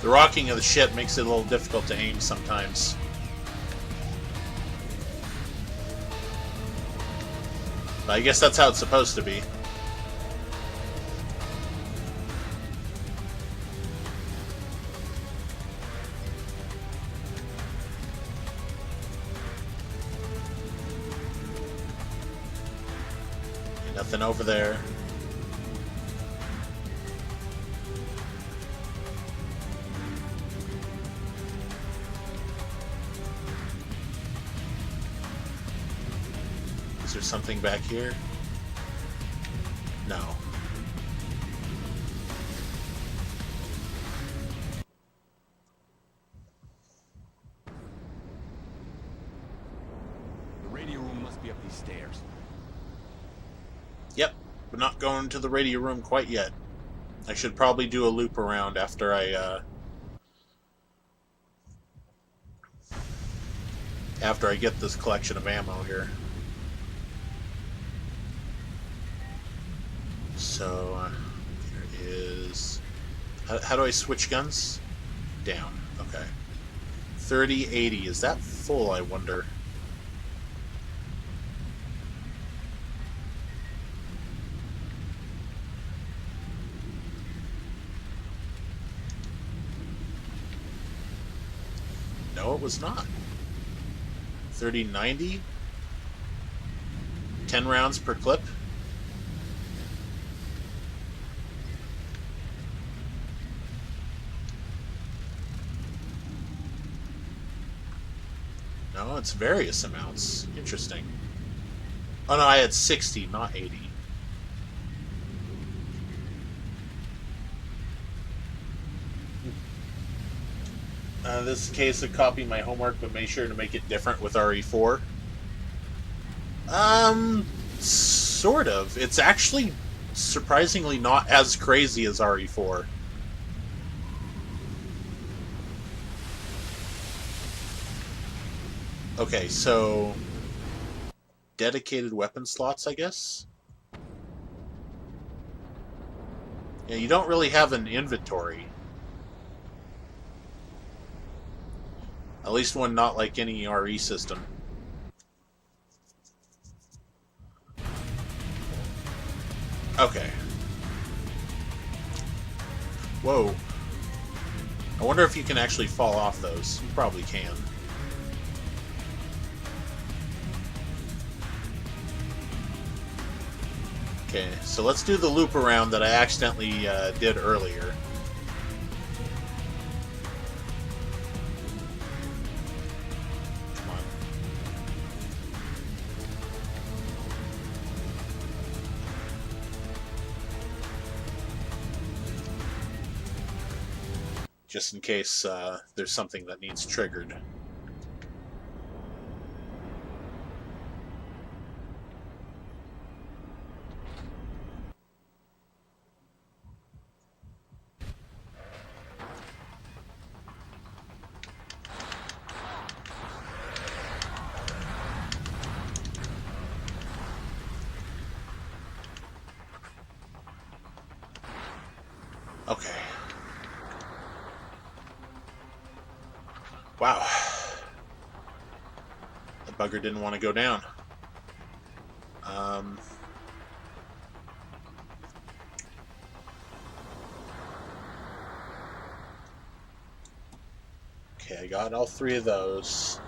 The rocking of the ship makes it a little difficult to aim sometimes. But I guess that's how it's supposed to be. Nothing over there. Is there something back here? No. The radio room must be up these stairs. Yep, but not going to the radio room quite yet. I should probably do a loop around after I get this collection of ammo here. So, there is... How do I switch guns? Down. Okay. 3080. Is that full, I wonder? No, it was not. 3090? 10 rounds per clip? No, it's various amounts. Interesting. Oh no, I had 60, not 80. This is a case of copying my homework, but make sure to make it different with RE4. Sort of. It's actually surprisingly not as crazy as RE4. Okay, so... dedicated weapon slots, I guess? Yeah, you don't really have an inventory. At least one not like any RE system. Okay. Whoa. I wonder if you can actually fall off those. You probably can. Okay, so let's do the loop around that I accidentally did earlier. Come on. Just in case there's something that needs triggered. Okay. Wow. The bugger didn't want to go down. Okay, I got all three of those.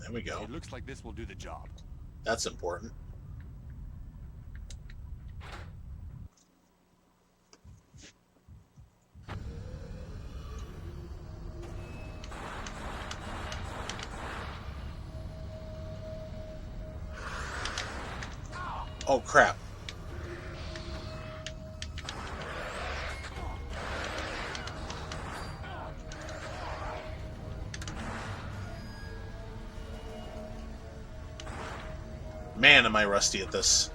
There we go. It looks like this will do the job. That's important. Oh crap. Man, am I rusty at this.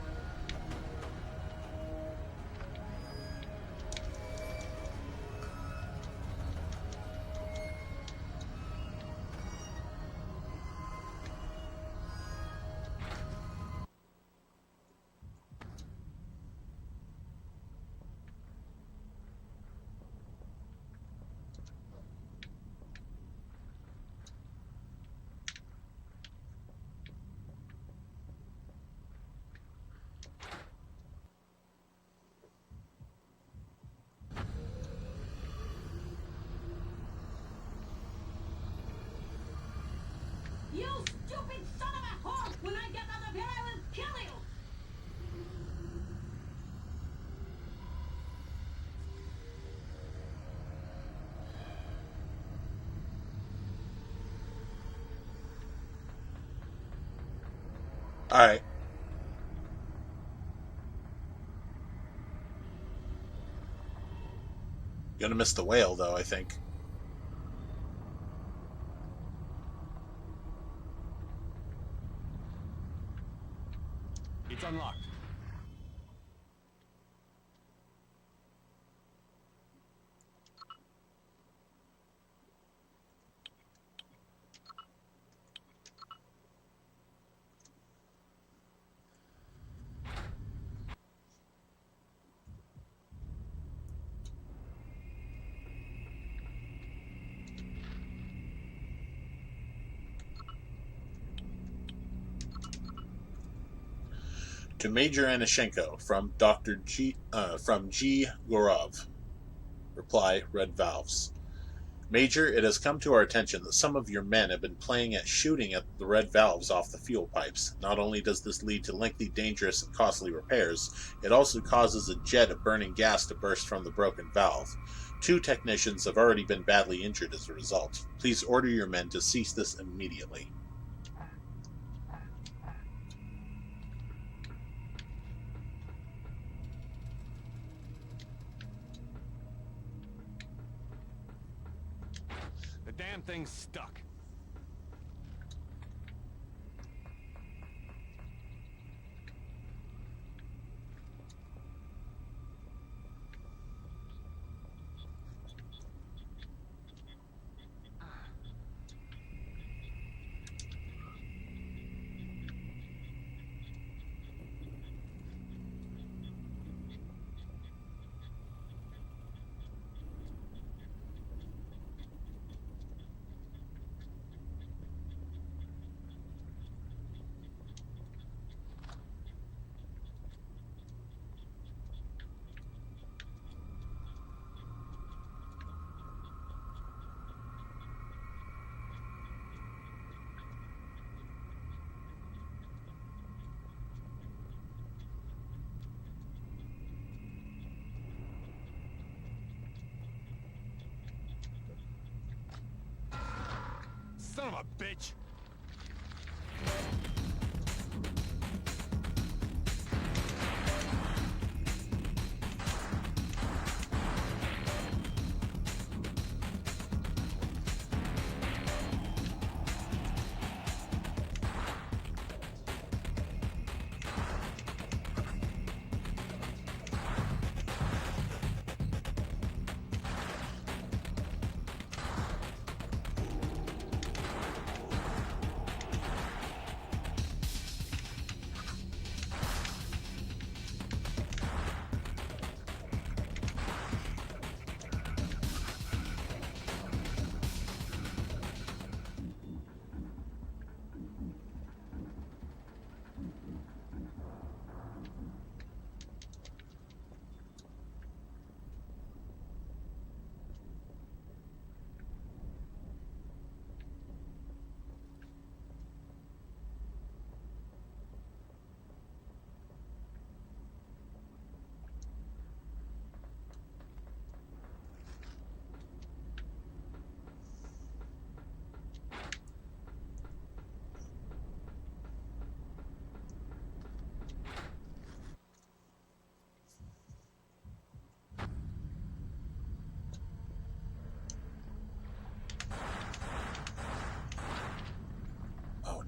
You stupid son of a whore! When I get out of here, I will kill you! Alright. Gonna miss the whale, though, I think. It's unlocked. To Major Anishenko from Dr. G. From G. Gorov. Reply: Red Valves. Major, it has come to our attention that some of your men have been playing at shooting at the red valves off the fuel pipes. Not only does this lead to lengthy, dangerous, and costly repairs, it also causes a jet of burning gas to burst from the broken valve. 2 technicians have already been badly injured as a result. Please order your men to cease this immediately. The damn thing's stuck. Son of a bitch!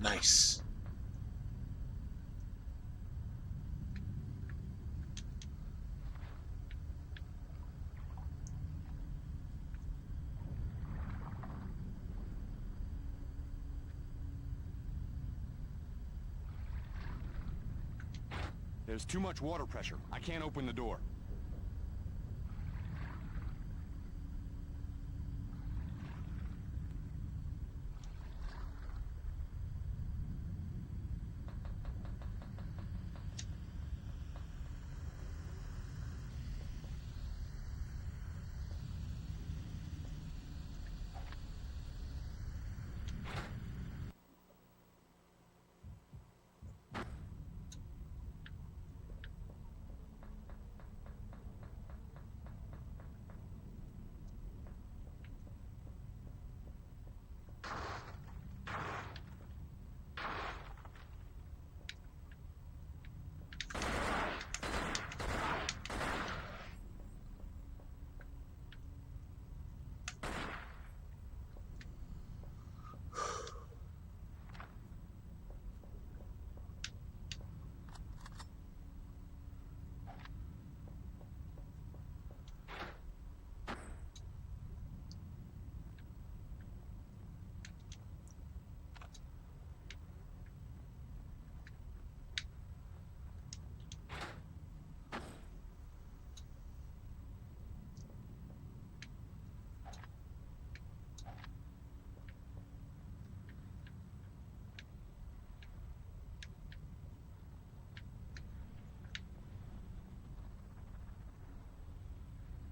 Nice. There's too much water pressure. I can't open the door.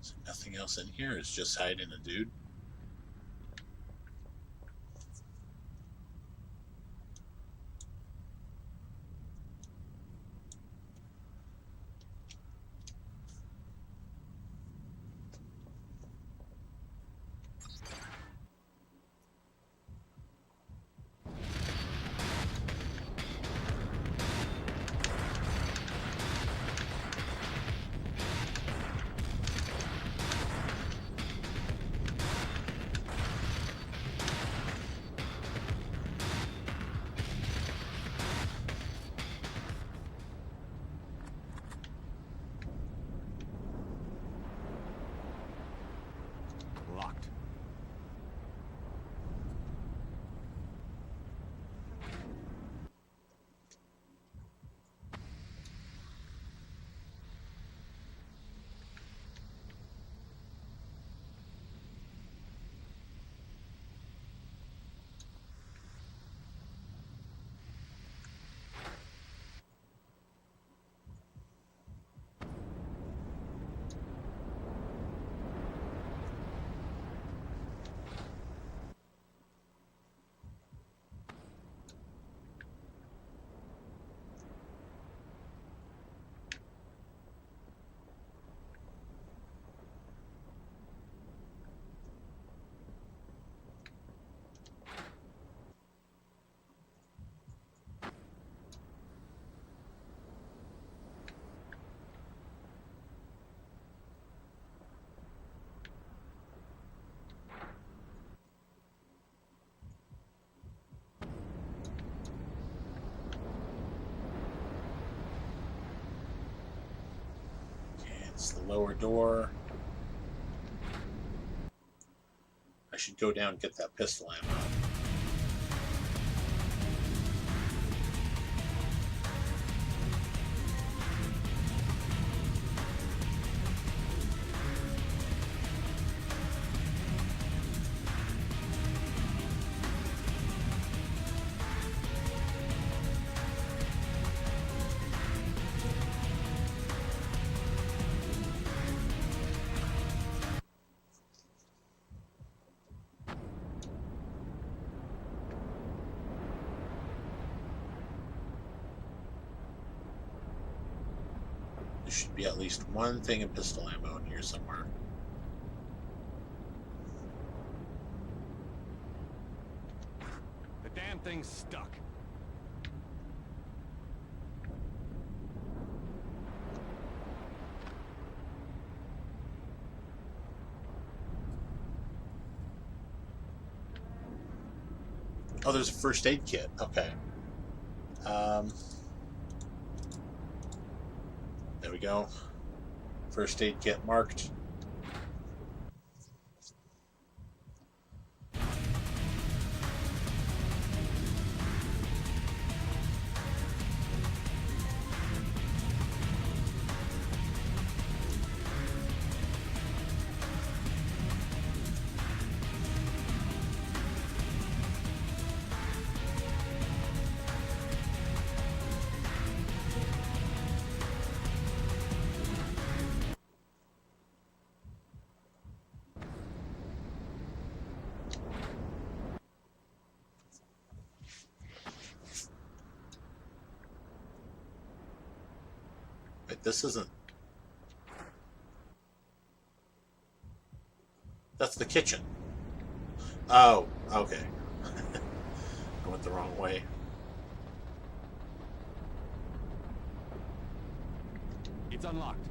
So nothing else in here. It's just hiding a dude. Locked. It's the lower door. I should go down and get that pistol ammo. There should be at least one thing of pistol ammo in here somewhere. The damn thing's stuck. Oh, there's a first aid kit. Okay. There we go. First aid kit marked. Wait, this isn't... That's the kitchen. Oh, okay. I went the wrong way. It's unlocked.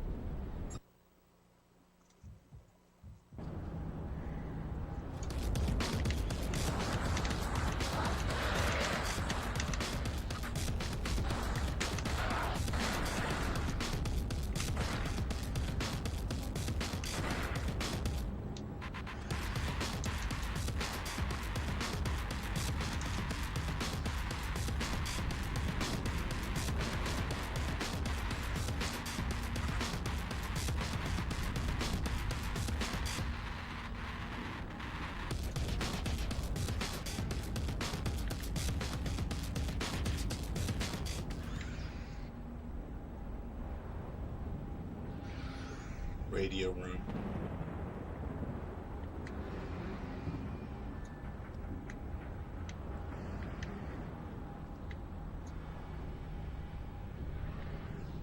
Radio room.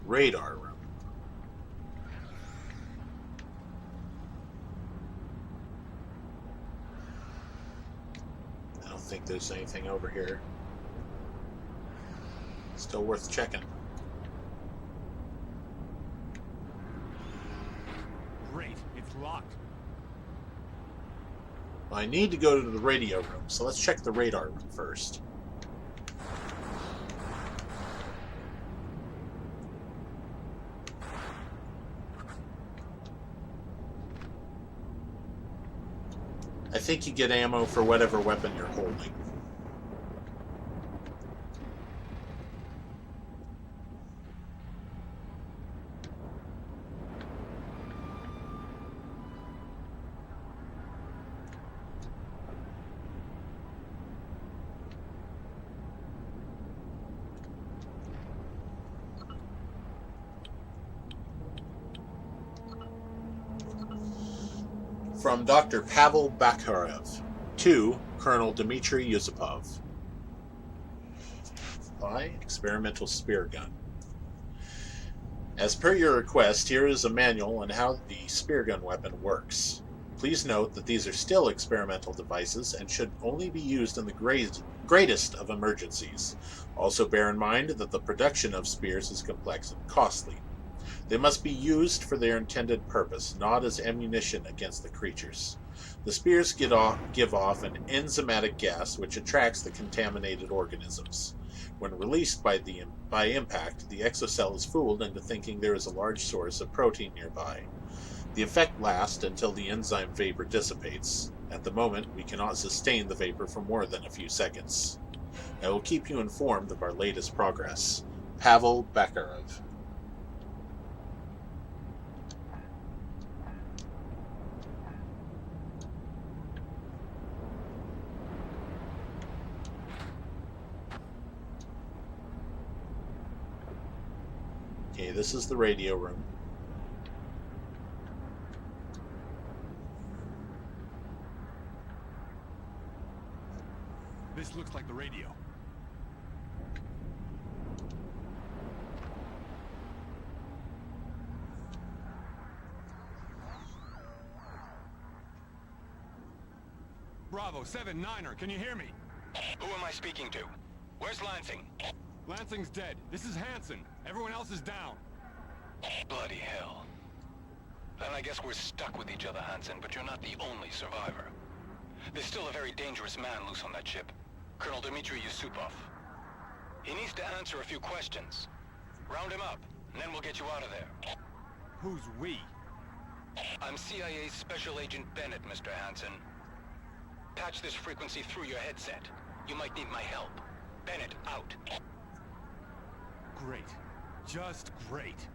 Radar room. I don't think there's anything over here. Still worth checking. Great, it's locked. Well, I need to go to the radio room, so let's check the radar room first. I think you get ammo for whatever weapon you're holding. From Dr. Pavel Bakharev to Colonel Dmitry Yusupov. By Experimental Spear Gun. As per your request, here is a manual on how the spear gun weapon works. Please note that these are still experimental devices and should only be used in the greatest of emergencies. Also bear in mind that the production of spears is complex and costly. They must be used for their intended purpose, not as ammunition against the creatures. The spears give off an enzymatic gas which attracts the contaminated organisms. When released by impact, the exocell is fooled into thinking there is a large source of protein nearby. The effect lasts until the enzyme vapor dissipates. At the moment, we cannot sustain the vapor for more than a few seconds. I will keep you informed of our latest progress. Pavel Bakharev. Okay, this is the radio room. This looks like the radio. Bravo, 7-9er, can you hear me? Who am I speaking to? Where's Lansing? Lansing's dead. This is Hansen. Everyone else is down. Bloody hell. Then I guess we're stuck with each other, Hansen, but you're not the only survivor. There's still a very dangerous man loose on that ship. Colonel Dmitry Yusupov. He needs to answer a few questions. Round him up, and then we'll get you out of there. Who's we? I'm CIA's Special Agent Bennett, Mr. Hansen. Patch this frequency through your headset. You might need my help. Bennett, out. Great. Just great.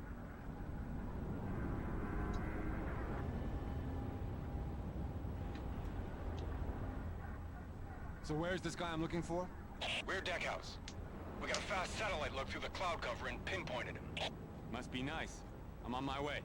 So where's this guy I'm looking for? Rear deck house. We got a fast satellite look through the cloud cover and pinpointed him. Must be nice. I'm on my way.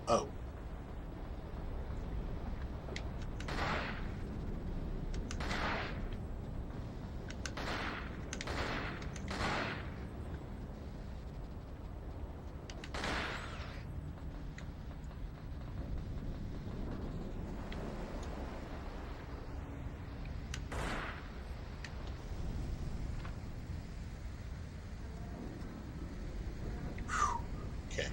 Oh. Okay.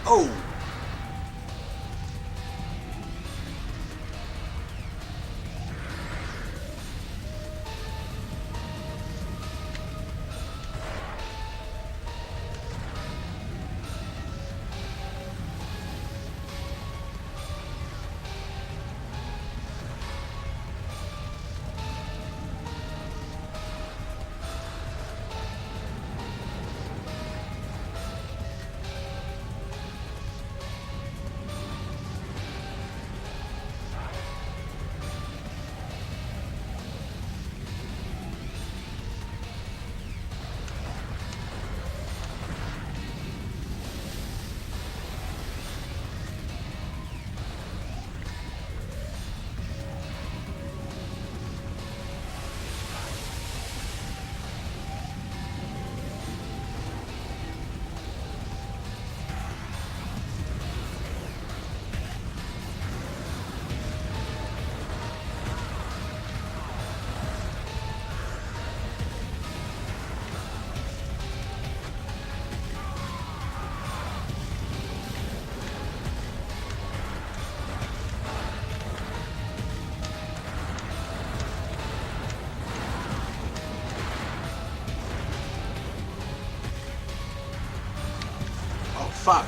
Oh! fuck?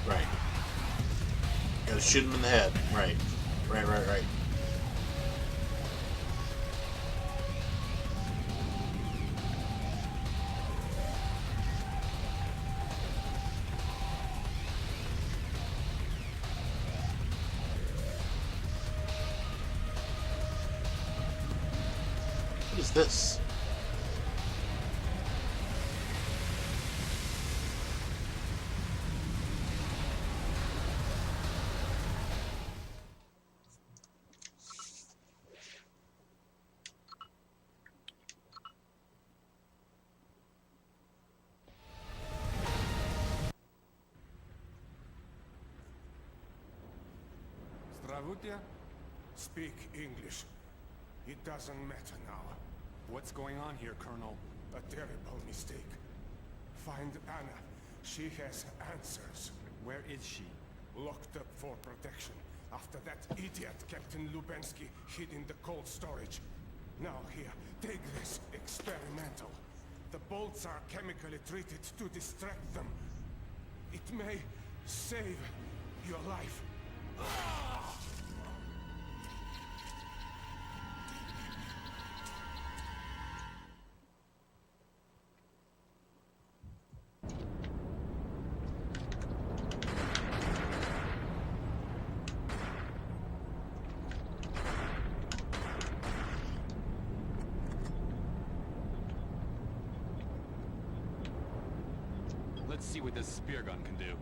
Right. Gotta shoot him in the head. Right. Right. What is this? Zdravutya? Speak English. It doesn't matter now. What's going on here, Colonel? A terrible mistake. Find Anna. She has answers. Where is she? Locked up for protection. After that idiot Captain Lubensky hid in the cold storage. Now here, take this experimental. The bolts are chemically treated to distract them. It may save your life. Let's see what this spear gun can do.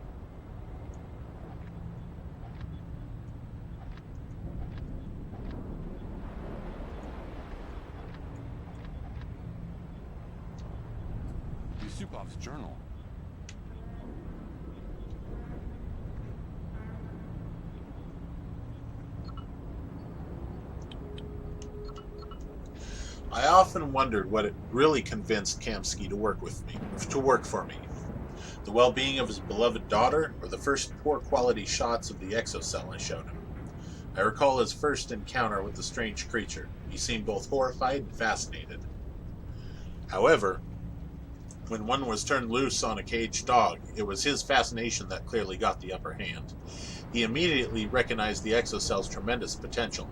Yusupov's journal. I often wondered what it really convinced Kamsky to work for me. The well-being of his beloved daughter, or the first poor quality shots of the exocell I showed him. I recall his first encounter with the strange creature. He seemed both horrified and fascinated. However, when one was turned loose on a caged dog, it was his fascination that clearly got the upper hand. He immediately recognized the exocell's tremendous potential,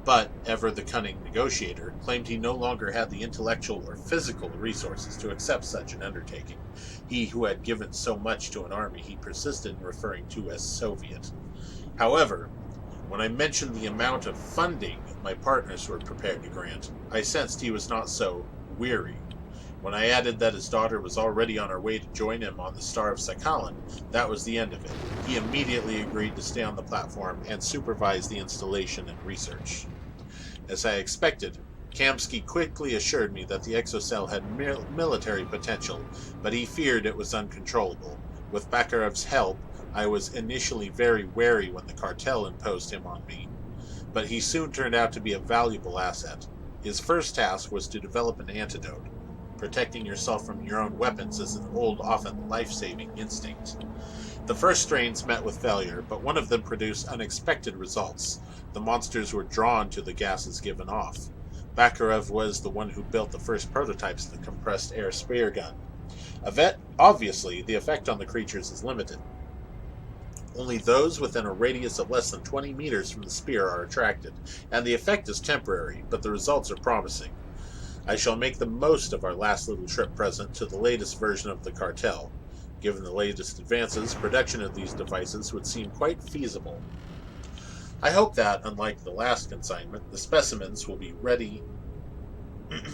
but, ever the cunning negotiator, claimed he no longer had the intellectual or physical resources to accept such an undertaking. He who had given so much to an army he persisted in referring to as Soviet. However, when I mentioned the amount of funding my partners were prepared to grant, I sensed he was not so weary. When I added that his daughter was already on her way to join him on the Star of Sakhalin, that was the end of it. He immediately agreed to stay on the platform and supervise the installation and research. As I expected, Kamsky quickly assured me that the exocell had military potential, but he feared it was uncontrollable. With Bakarev's help, I was initially very wary when the cartel imposed him on me, but he soon turned out to be a valuable asset. His first task was to develop an antidote. Protecting yourself from your own weapons is an old, often life-saving instinct. The first strains met with failure, but one of them produced unexpected results. The monsters were drawn to the gases given off. Bakarev was the one who built the first prototypes of the compressed air spear gun. Obviously, the effect on the creatures is limited. Only those within a radius of less than 20 meters from the spear are attracted, and the effect is temporary, but the results are promising. I shall make the most of our last little trip present to the latest version of the cartel. Given the latest advances, production of these devices would seem quite feasible. I hope that, unlike the last consignment, the specimens will be ready and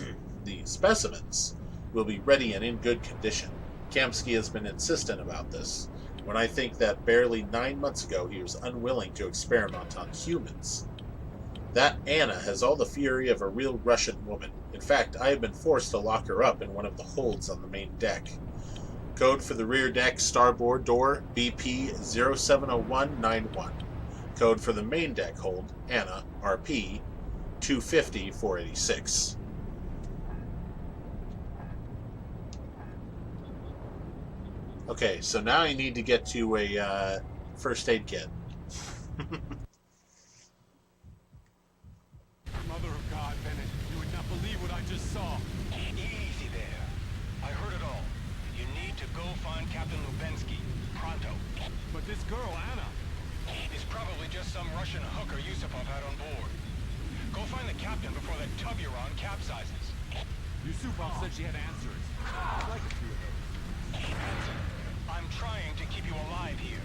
in good condition. Kamsky has been insistent about this, when I think that barely 9 months ago he was unwilling to experiment on humans. That Anna has all the fury of a real Russian woman. In fact, I have been forced to lock her up in one of the holds on the main deck. Code for the rear deck starboard door, BP 070191. Code for the main deck hold, Anna, RP 250486. Okay, so now I need to get to a first aid kit. Mother of God, find Captain Lubensky. Pronto. But this girl, Anna. Is probably just some Russian hooker Yusupov had on board. Go find the captain before that tub you're on capsizes. Yusupov said she had answers. I'd like a few of those. Hanson, I'm trying to keep you alive here.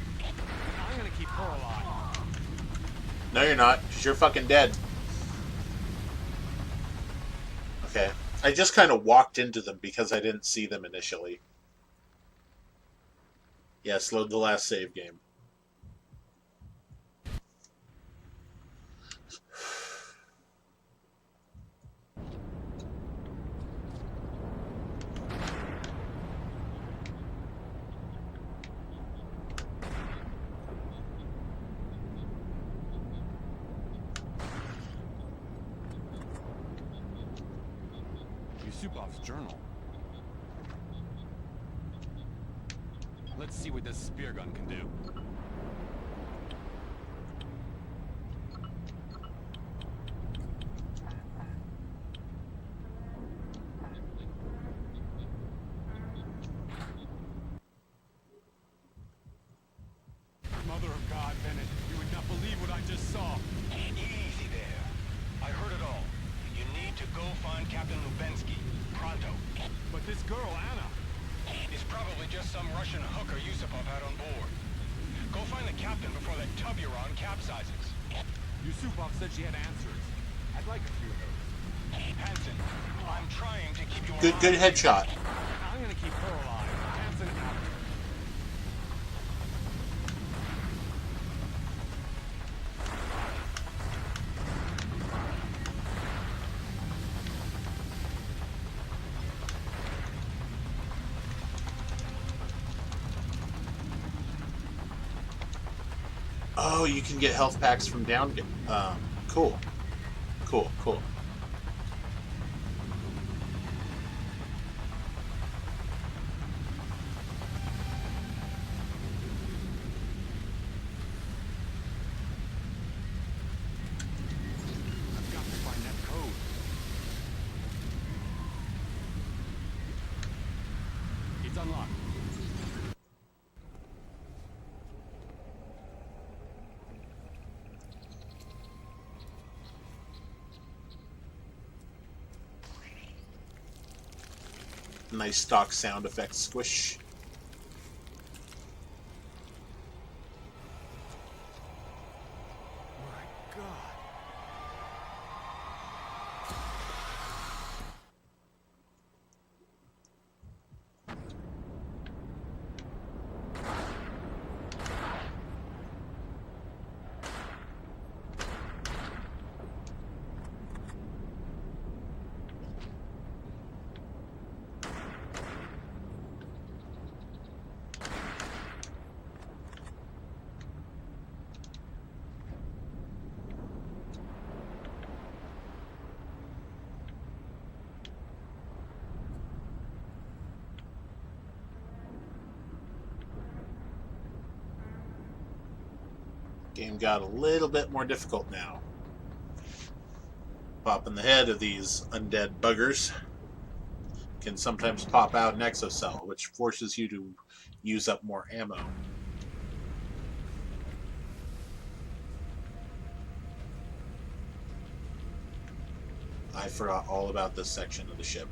I'm gonna keep her alive. No, you're not, because you're fucking dead. Okay. I just kind of walked into them because I didn't see them initially. Yes, load the last save game. Yusupov's journal. Let's see what this spear gun can do. Mother of God, Bennett, you would not believe what I just saw. Easy there. I heard it all. You need to go find Captain Lubensky. Pronto. But this girl, Anna. Is probably just some Russian hooker Yusupov had on board. Go find the captain before that tub you're on capsizes. Yusupov said she had answers. I'd like a few of those. Hanson, I'm trying to keep you alive. Good headshot. I'm gonna keep her alive. Hanson out. Oh, you can get health packs from down. Cool. Cool. I've got to find that code. It's unlocked. Nice stock sound effect squish. My God. Game got a little bit more difficult now. Popping the head of these undead buggers can sometimes pop out an exocell, which forces you to use up more ammo. I forgot all about this section of the ship.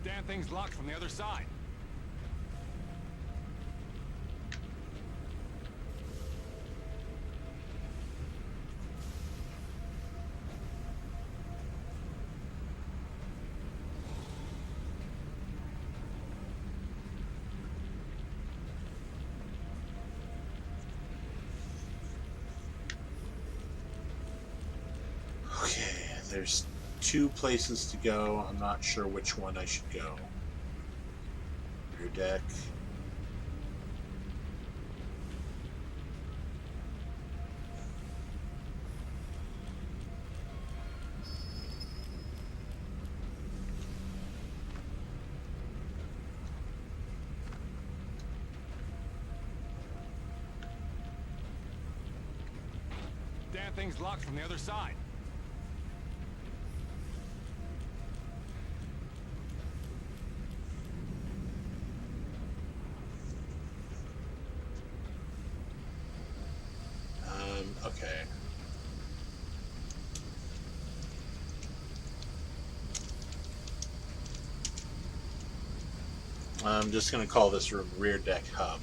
Damn thing's locked from the other side. Okay, there's two places to go. I'm not sure which one I should go. Rear deck. Damn That thing's locked from the other side. Okay. I'm just going to call this room Rear Deck Hub.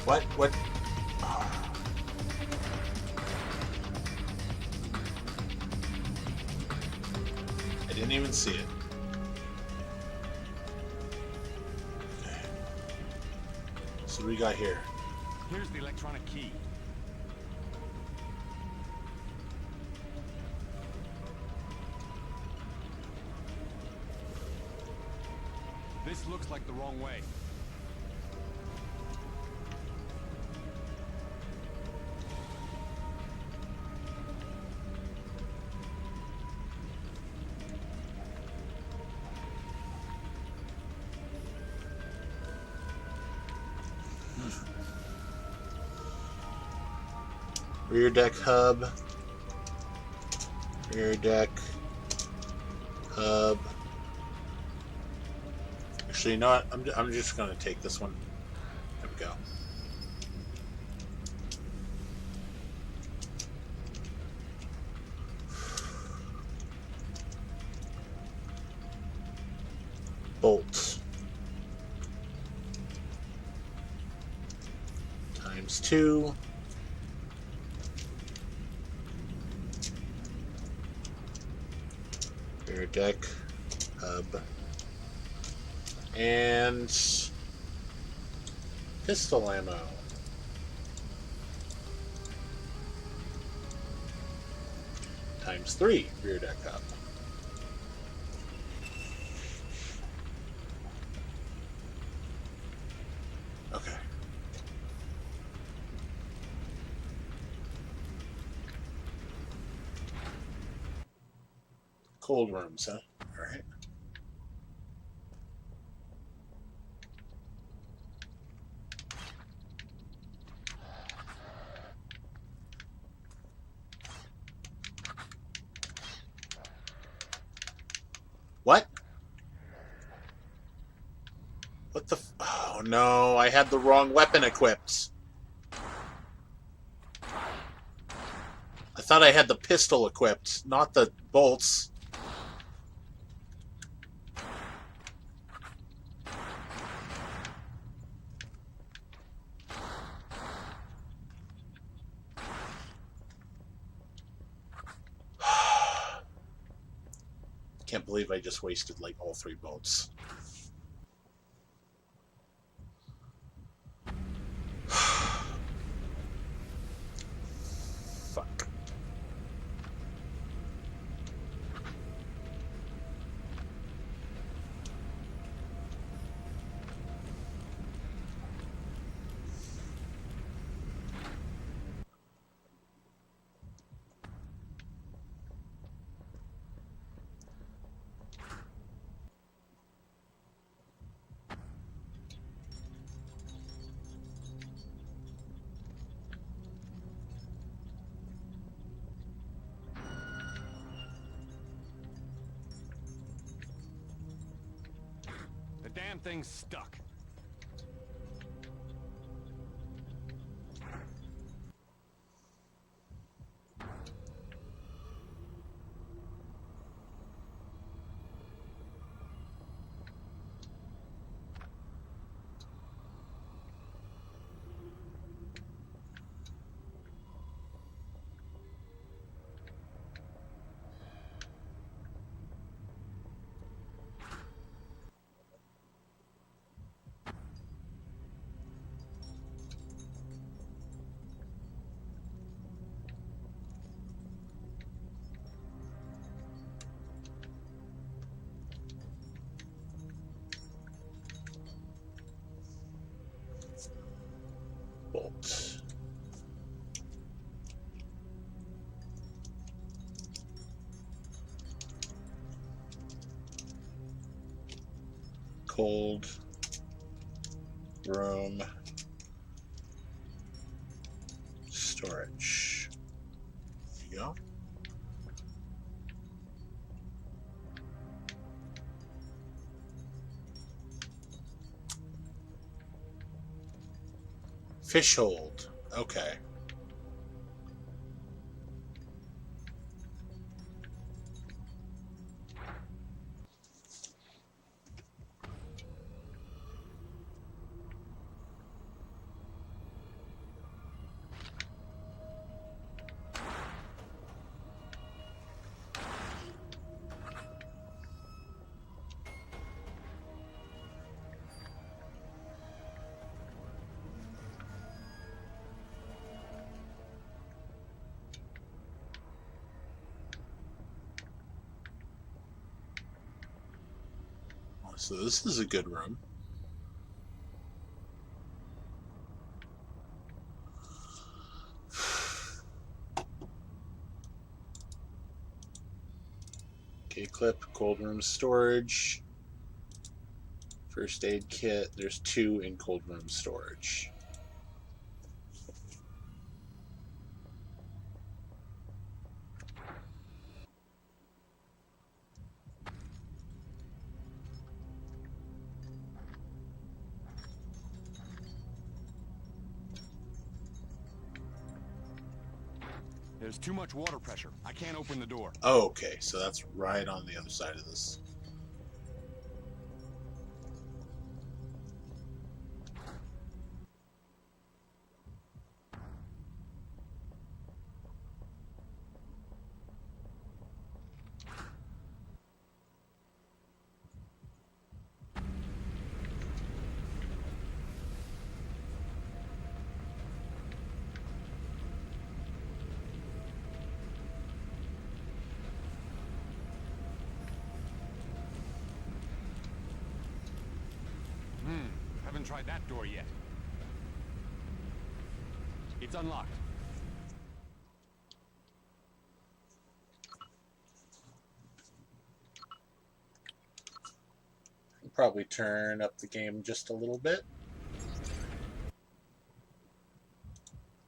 What? What? I didn't even see it. Okay. So what we got here? Here's the electronic key. This looks like the wrong way. Rear deck hub. Rear deck hub. Actually, you know what? I'm just going to take this one. There we go. Bolts. ×2. Rear deck hub. And pistol ammo. ×3 rear deck hub. Okay. Cold rooms, huh? All right. What? What the oh no, I had the wrong weapon equipped. I thought I had the pistol equipped, not the bolts. Can't believe I just wasted like all 3 bolts. Fuck. damn thing's stuck. Bolt. Cold room storage. There you go. Fish hold. Okay. So this is a good room. Okay, clip, cold room storage, first aid kit. There's 2 in cold room storage. There's too much water pressure. I can't open the door. Oh, okay, so that's right on the other side of this. Haven't tried that door yet. It's unlocked. Probably turn up the game just a little bit.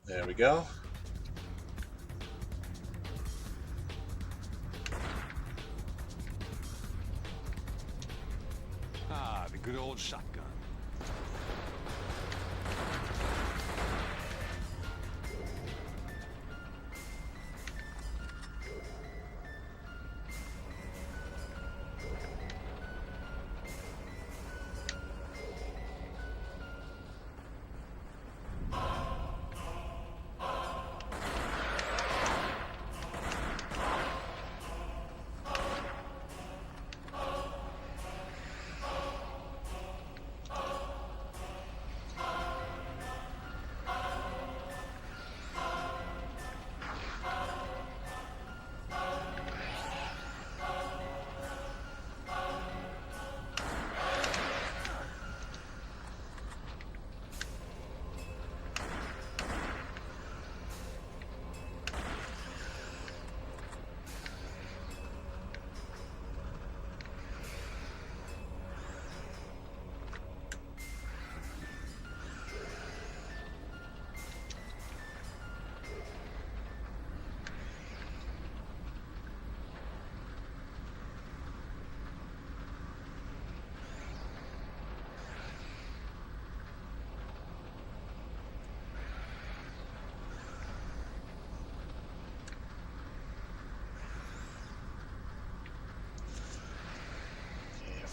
There we go. Ah, the good old shotgun.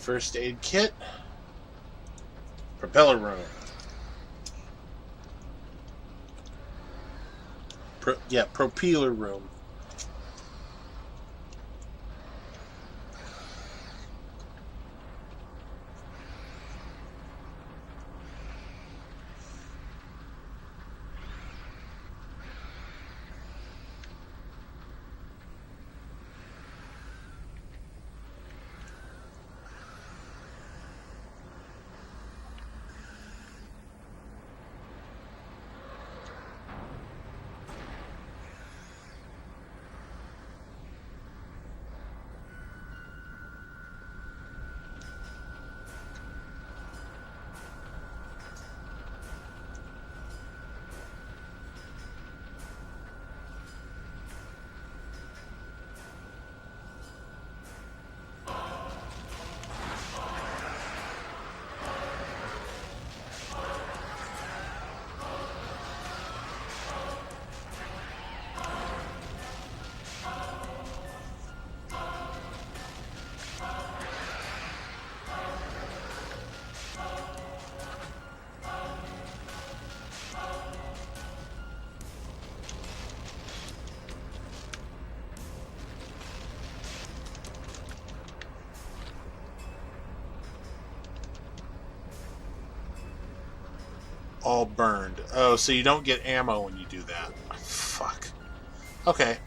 First aid kit. Propeller room. Propeller room. All burned. Oh, so you don't get ammo when you do that. Fuck. Okay.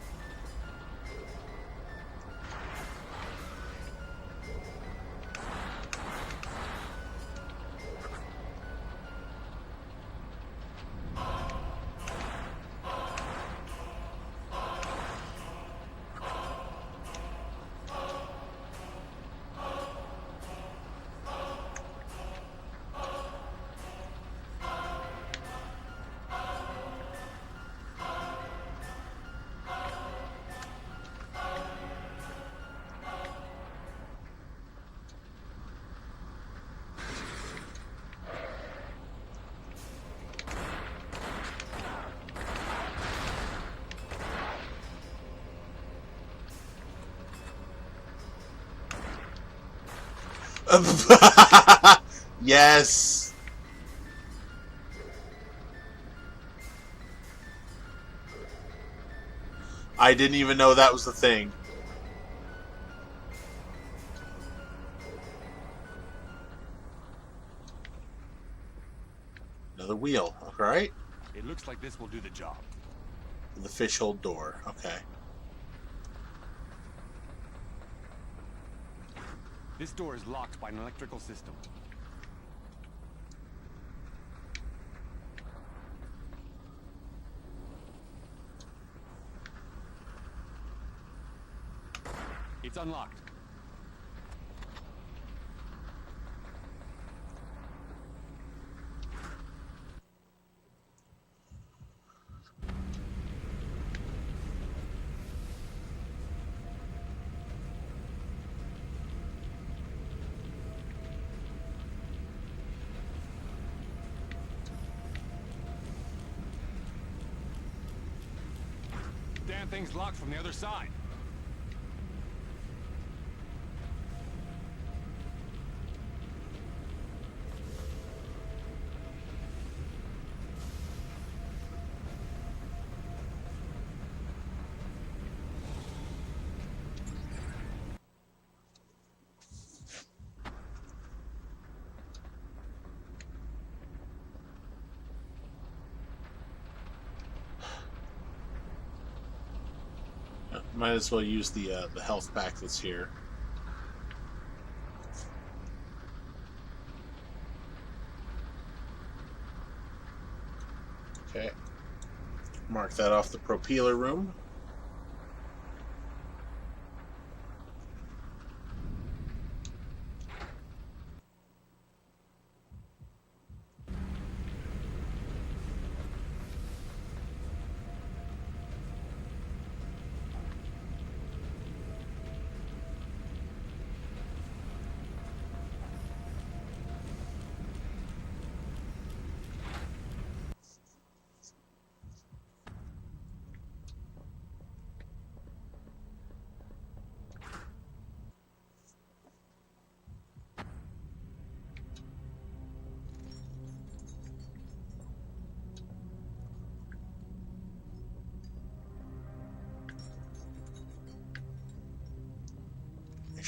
Yes. I didn't even know that was the thing. Another wheel. Alright. It looks like this will do the job. The fish hole door. Okay. This door is locked by an electrical system. It's unlocked. Damn thing's locked from the other side. Might as well use the health pack that's here. Okay. Mark that off the propeller room.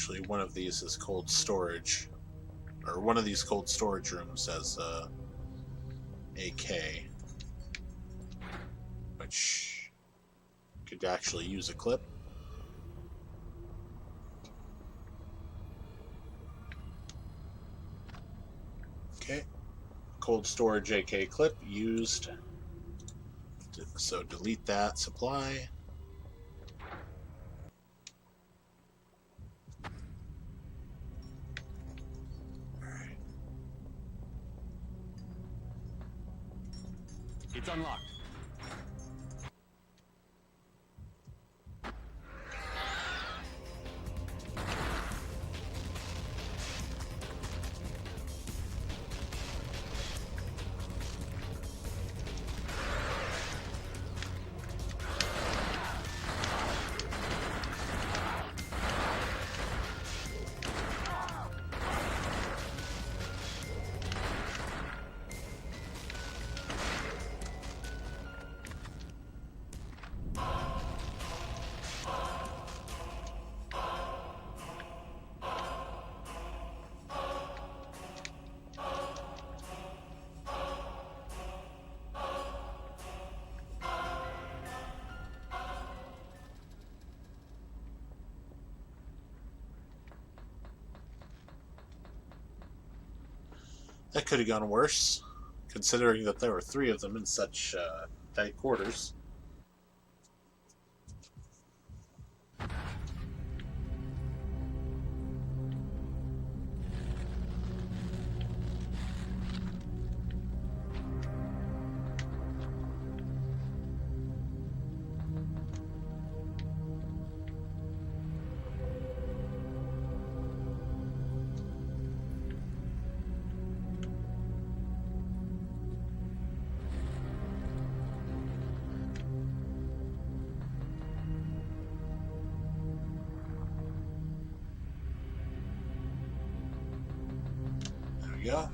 actually, one of these is cold storage. Or one of these cold storage rooms has AK. Which could actually use a clip. Okay. Cold storage AK clip used. So delete that supply. Alright. It's unlocked. That could have gone worse, considering that there were 3 of them in such tight quarters. There we go.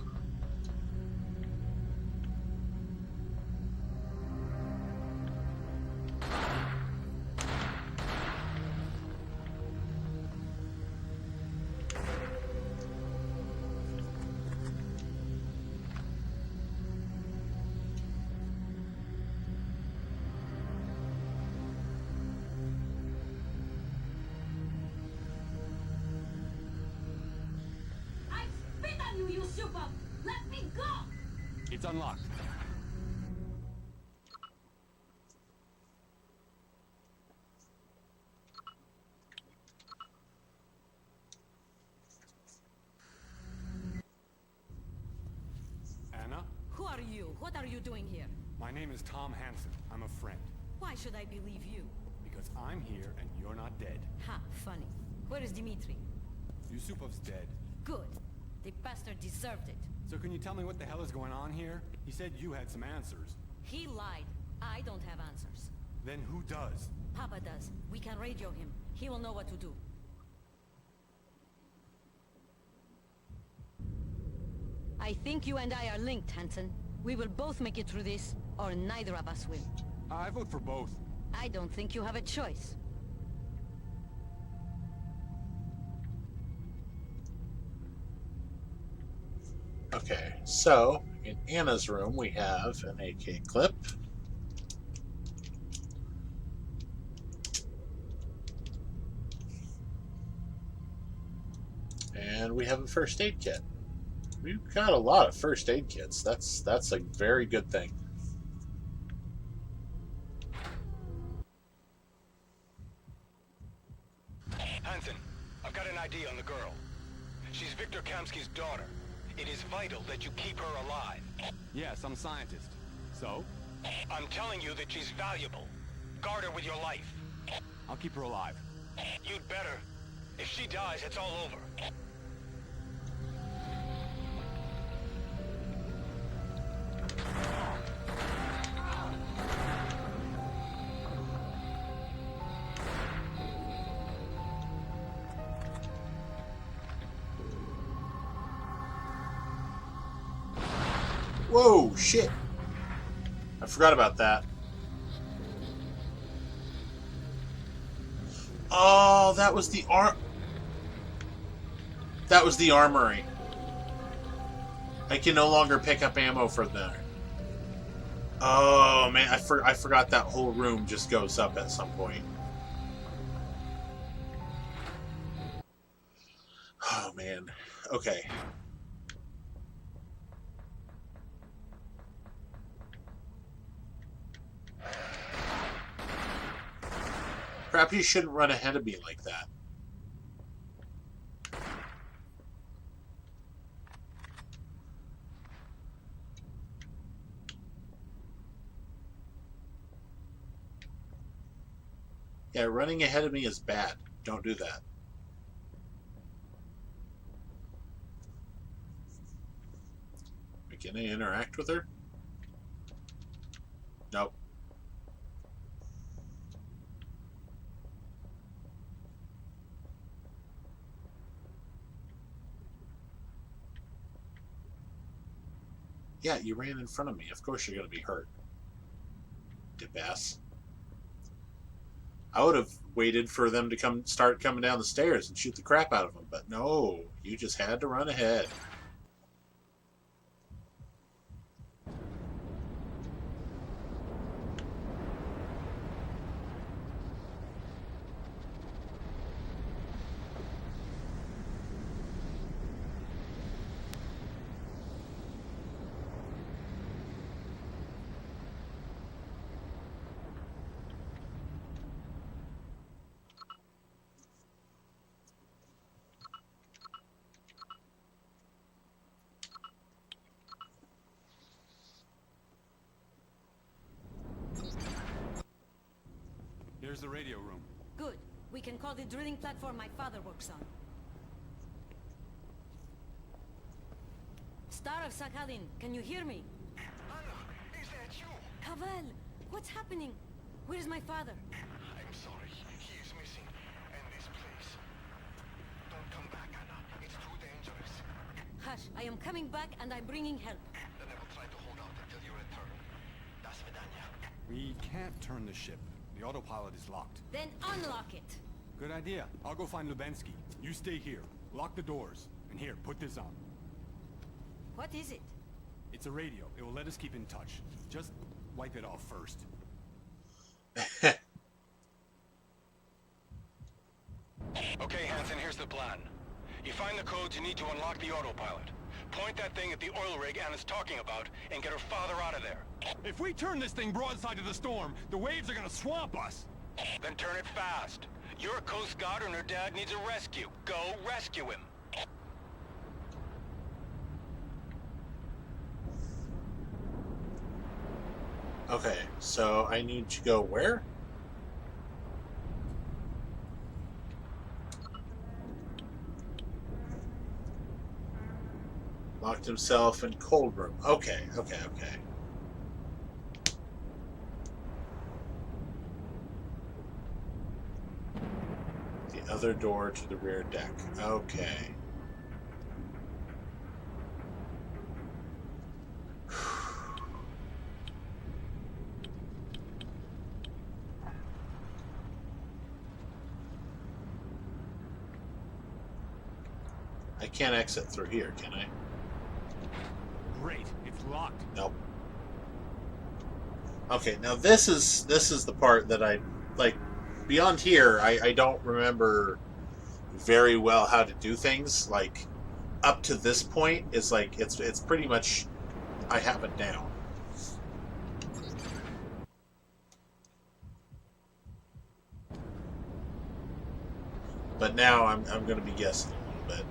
I spit on you, you super! Let me go! It's unlocked. Anna? Who are you? What are you doing here? My name is Tom Hansen. I'm a friend. Why should I believe you? Because I'm here and you're not dead. Ha, funny. Where is Dimitri? Yusupov's dead. Good. The bastard deserved it. So can you tell me what the hell is going on here? He said you had some answers. He lied. I don't have answers. Then who does? Papa does. We can radio him. He will know what to do. I think you and I are linked, Hansen. We will both make it through this, or neither of us will. I vote for both. I don't think you have a choice. Okay, so in Anna's room we have an AK clip. And we have a first aid kit. We've got a lot of first aid kits. That's a very good thing. Hansen, I've got an idea on the girl. She's Victor Kamsky's daughter. It is vital that you keep her alive. Yes, I'm a scientist. So? I'm telling you that she's valuable. Guard her with your life. I'll keep her alive. You'd better. If she dies, it's all over. Whoa, shit! I forgot about that. Oh, that was the arm. That was the armory. I can no longer pick up ammo from there. Oh, man. I forgot that whole room just goes up at some point. Oh, man. Okay. Perhaps you shouldn't run ahead of me like that. Yeah, running ahead of me is bad. Don't do that. Can I interact with her? Nope. Yeah, you ran in front of me. Of course you're going to be hurt. Dip-ass. I would have waited for them to start coming down the stairs and shoot the crap out of them, but no, you just had to run ahead. Here's the radio room. Good. We can call the drilling platform my father works on. Star of Sakhalin, can you hear me? Anna, is that you? Pavel, what's happening? Where's my father? I'm sorry. He is missing. And this place. Don't come back, Anna. It's too dangerous. Hush, I am coming back and I'm bringing help. Then I will try to hold out until you return. Das Vidania. We can't turn the ship. The autopilot is locked. Then unlock it. Good idea. I'll go find Lubensky. You stay here. Lock the doors. And here, put this on. What is it? It's a radio. It will let us keep in touch. Just wipe it off first. Okay, Hansen, here's the plan. You find the codes you need to unlock the autopilot. Point that thing at the oil rig Anna's talking about and get her father out of there. If we turn this thing broadside to the storm, the waves are gonna swamp us. Then turn it fast. You're a Coast Guard and her dad needs a rescue. Go rescue him. Okay, so I need to go where? Locked himself in cold room. Okay. The other door to the rear deck. Okay. I can't exit through here, can I? Great. It's locked. Nope. Okay, now this is the part that I like. Beyond here, I don't remember very well how to do things. Like up to this point is like it's pretty much I have it down. But now I'm going to be guessing a little bit.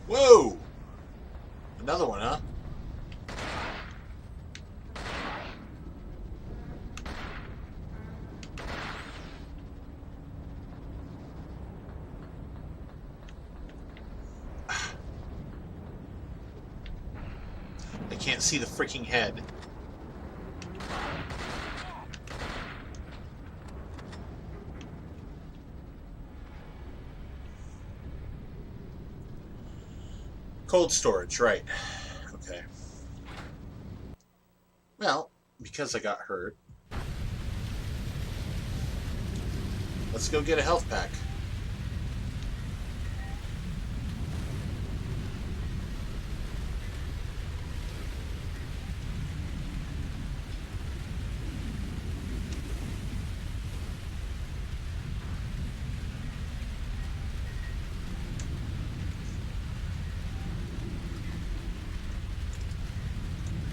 Whoa! Another one, huh? I can't see the freaking head. Cold storage, right. Okay. Well, because I got hurt. Let's go get a health pack.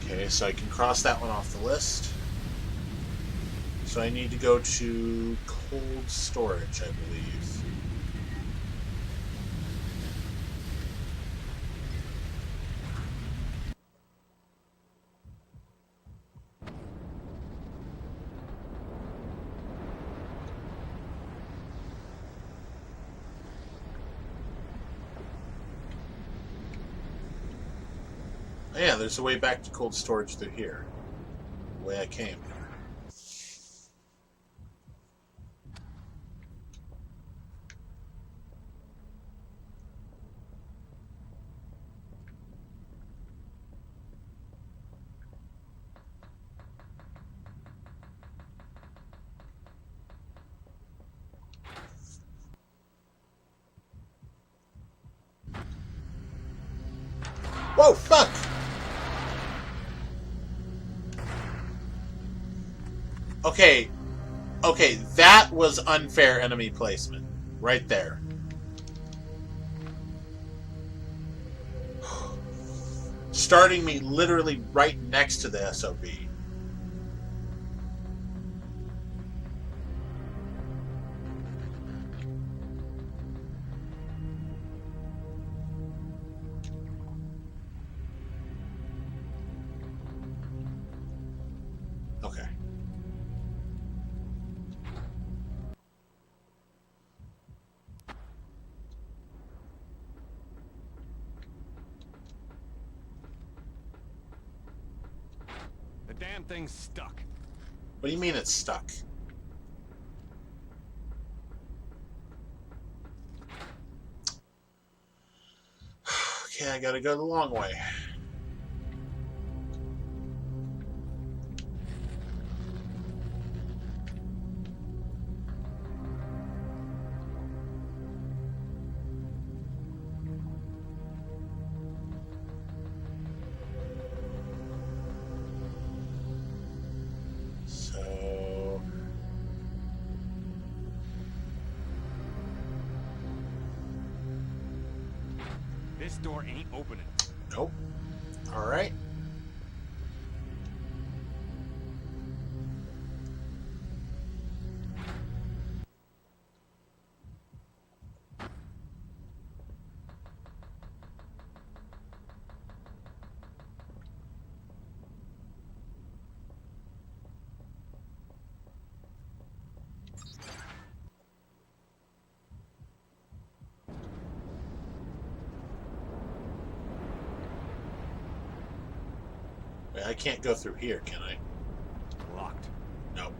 Okay, so I can cross that one off the list. So I need to go to cold storage, I believe. Oh, yeah, there's a way back to cold storage through here. The way I came. Whoa, fuck! Okay, that was unfair enemy placement. Right there. Starting me literally right next to the SOB. Okay. The damn thing's stuck. What do you mean it's stuck? Okay, I gotta go the long way. So... This door ain't opening. Nope. Alright. Wait, I can't go through here, can I? Locked. No.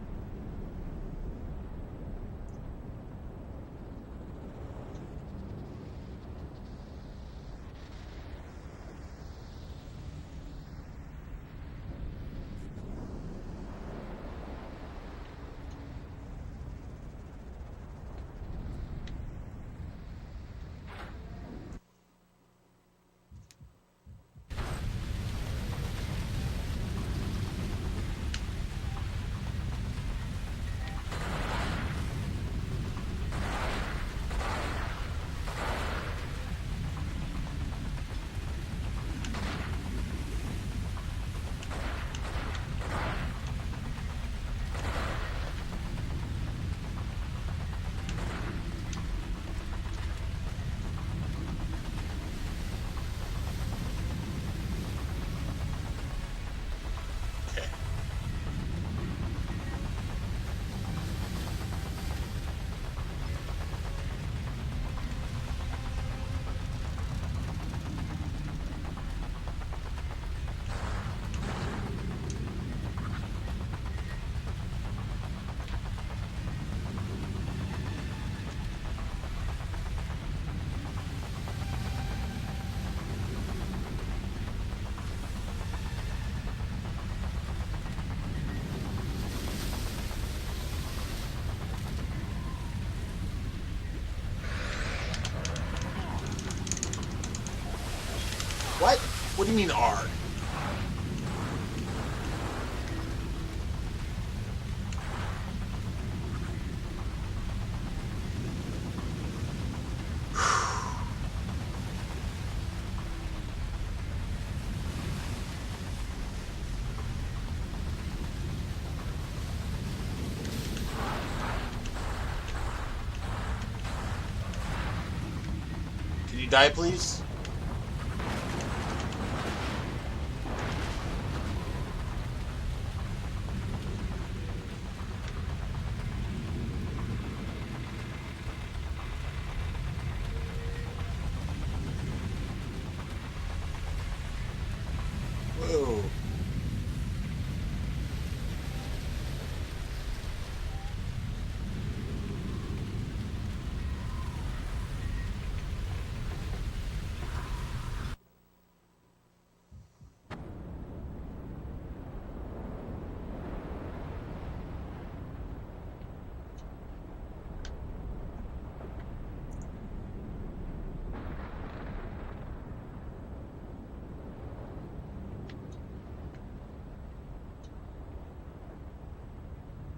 What? What do you mean R? Can you die, please? Whoa.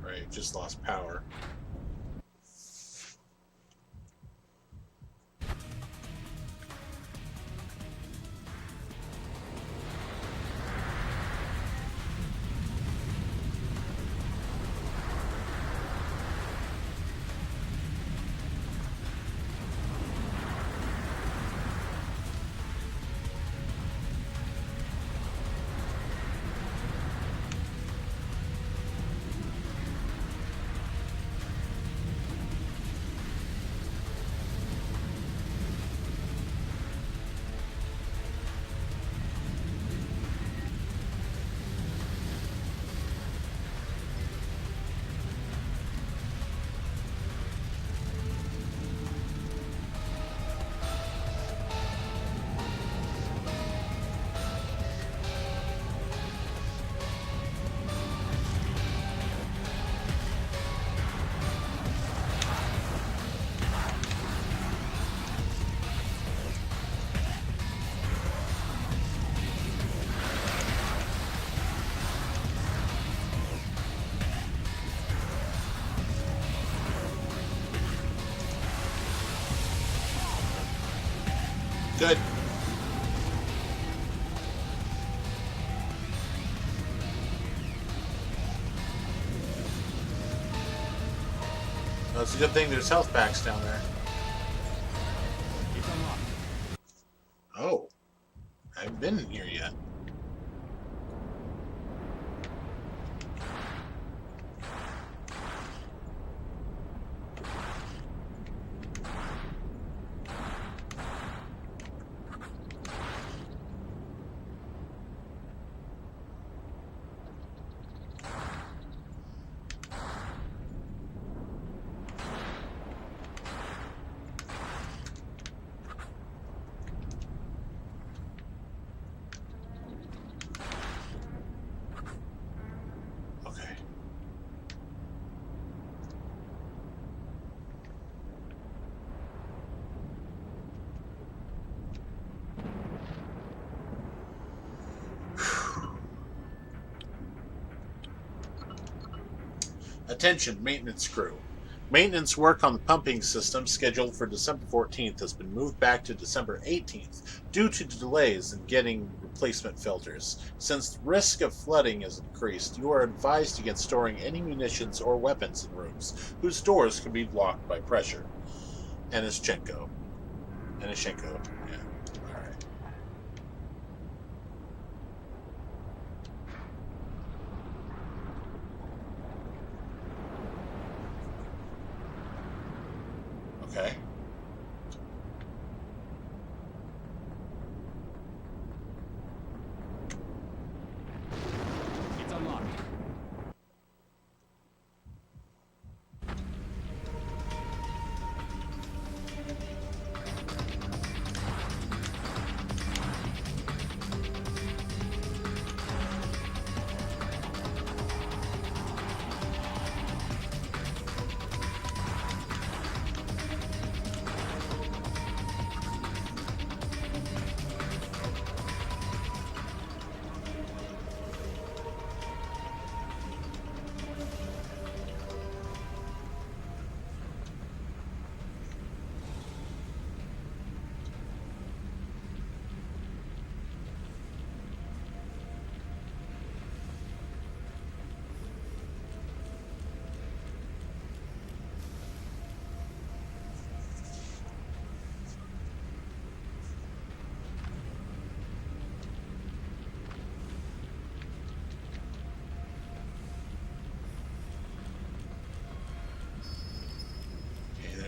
Right, just lost power. Good. Well, it's a good thing there's health packs down there. It's unlocked. Oh. I haven't been in here yet. Okay. Attention, maintenance crew. Maintenance work on the pumping system scheduled for December 14th has been moved back to December 18th due to delays in getting replacement filters. Since the risk of flooding has increased, you are advised against storing any munitions or weapons in rooms whose doors could be blocked by pressure. Anishchenko. Yeah. Alright. Okay. It's unlocked.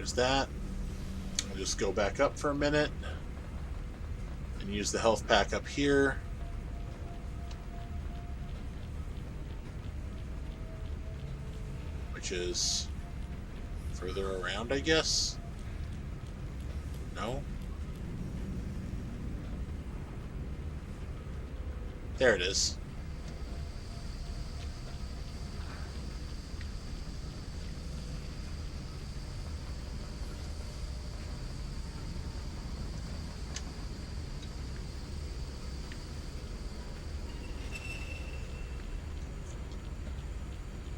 there's that. I'll just go back up for a minute and use the health pack up here. Which is further around, I guess? No? There it is.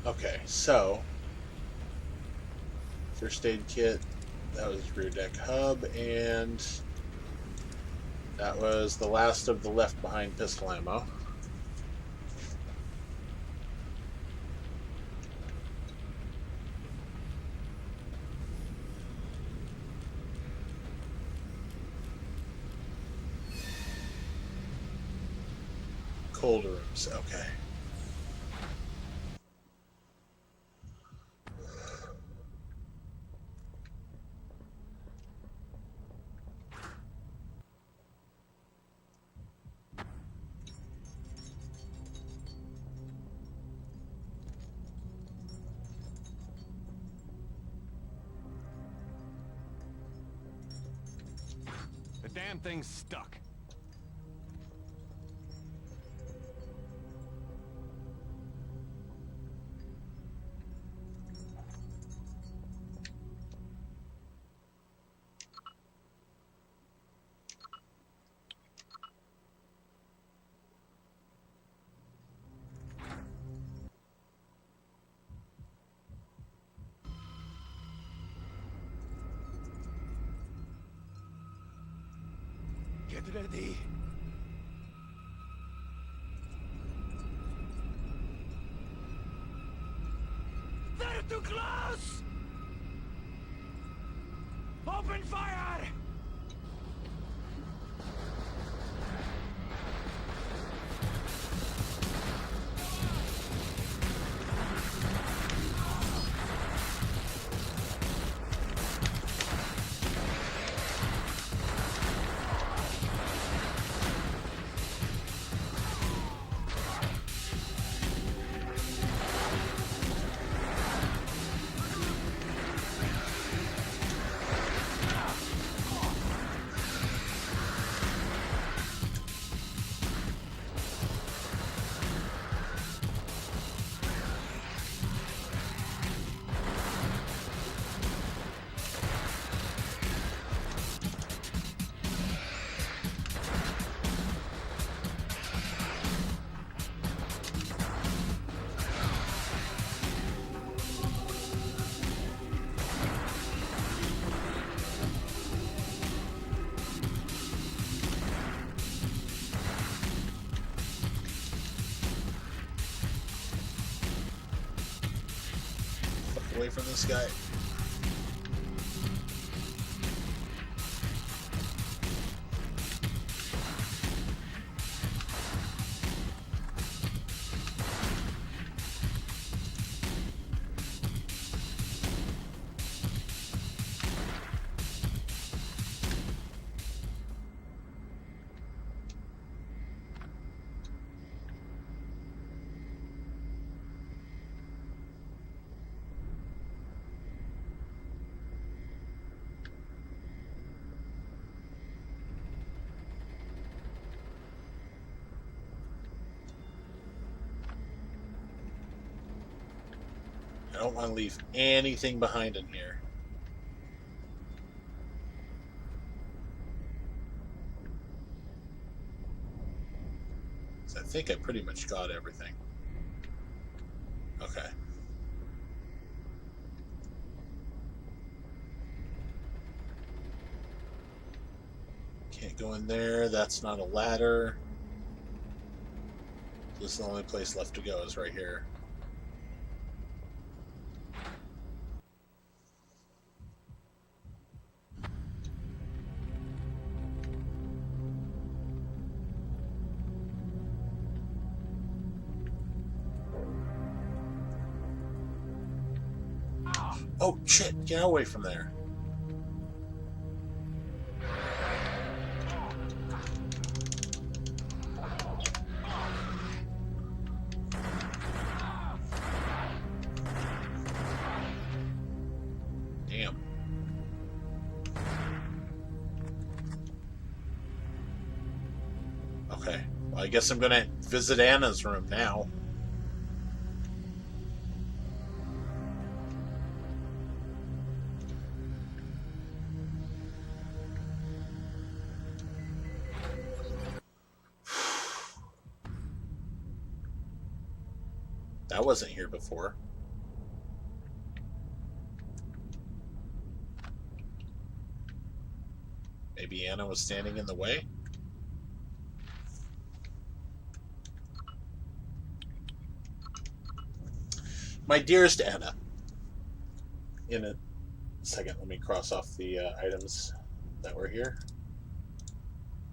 Okay, so first aid kit, that was rear deck hub, and that was the last of the left behind pistol ammo. Cold rooms, okay. The damn thing's stuck. Get ready. They're too close! Open fire! Away from this guy. I don't want to leave anything behind in here. So I think I pretty much got everything. Okay. Can't go in there. That's not a ladder. This is the only place left to go is right here. Oh shit, get away from there. I guess I'm gonna visit Anna's room now. That wasn't here before. Maybe Anna was standing in the way? My dearest Anna. In a second, let me cross off the items that were here.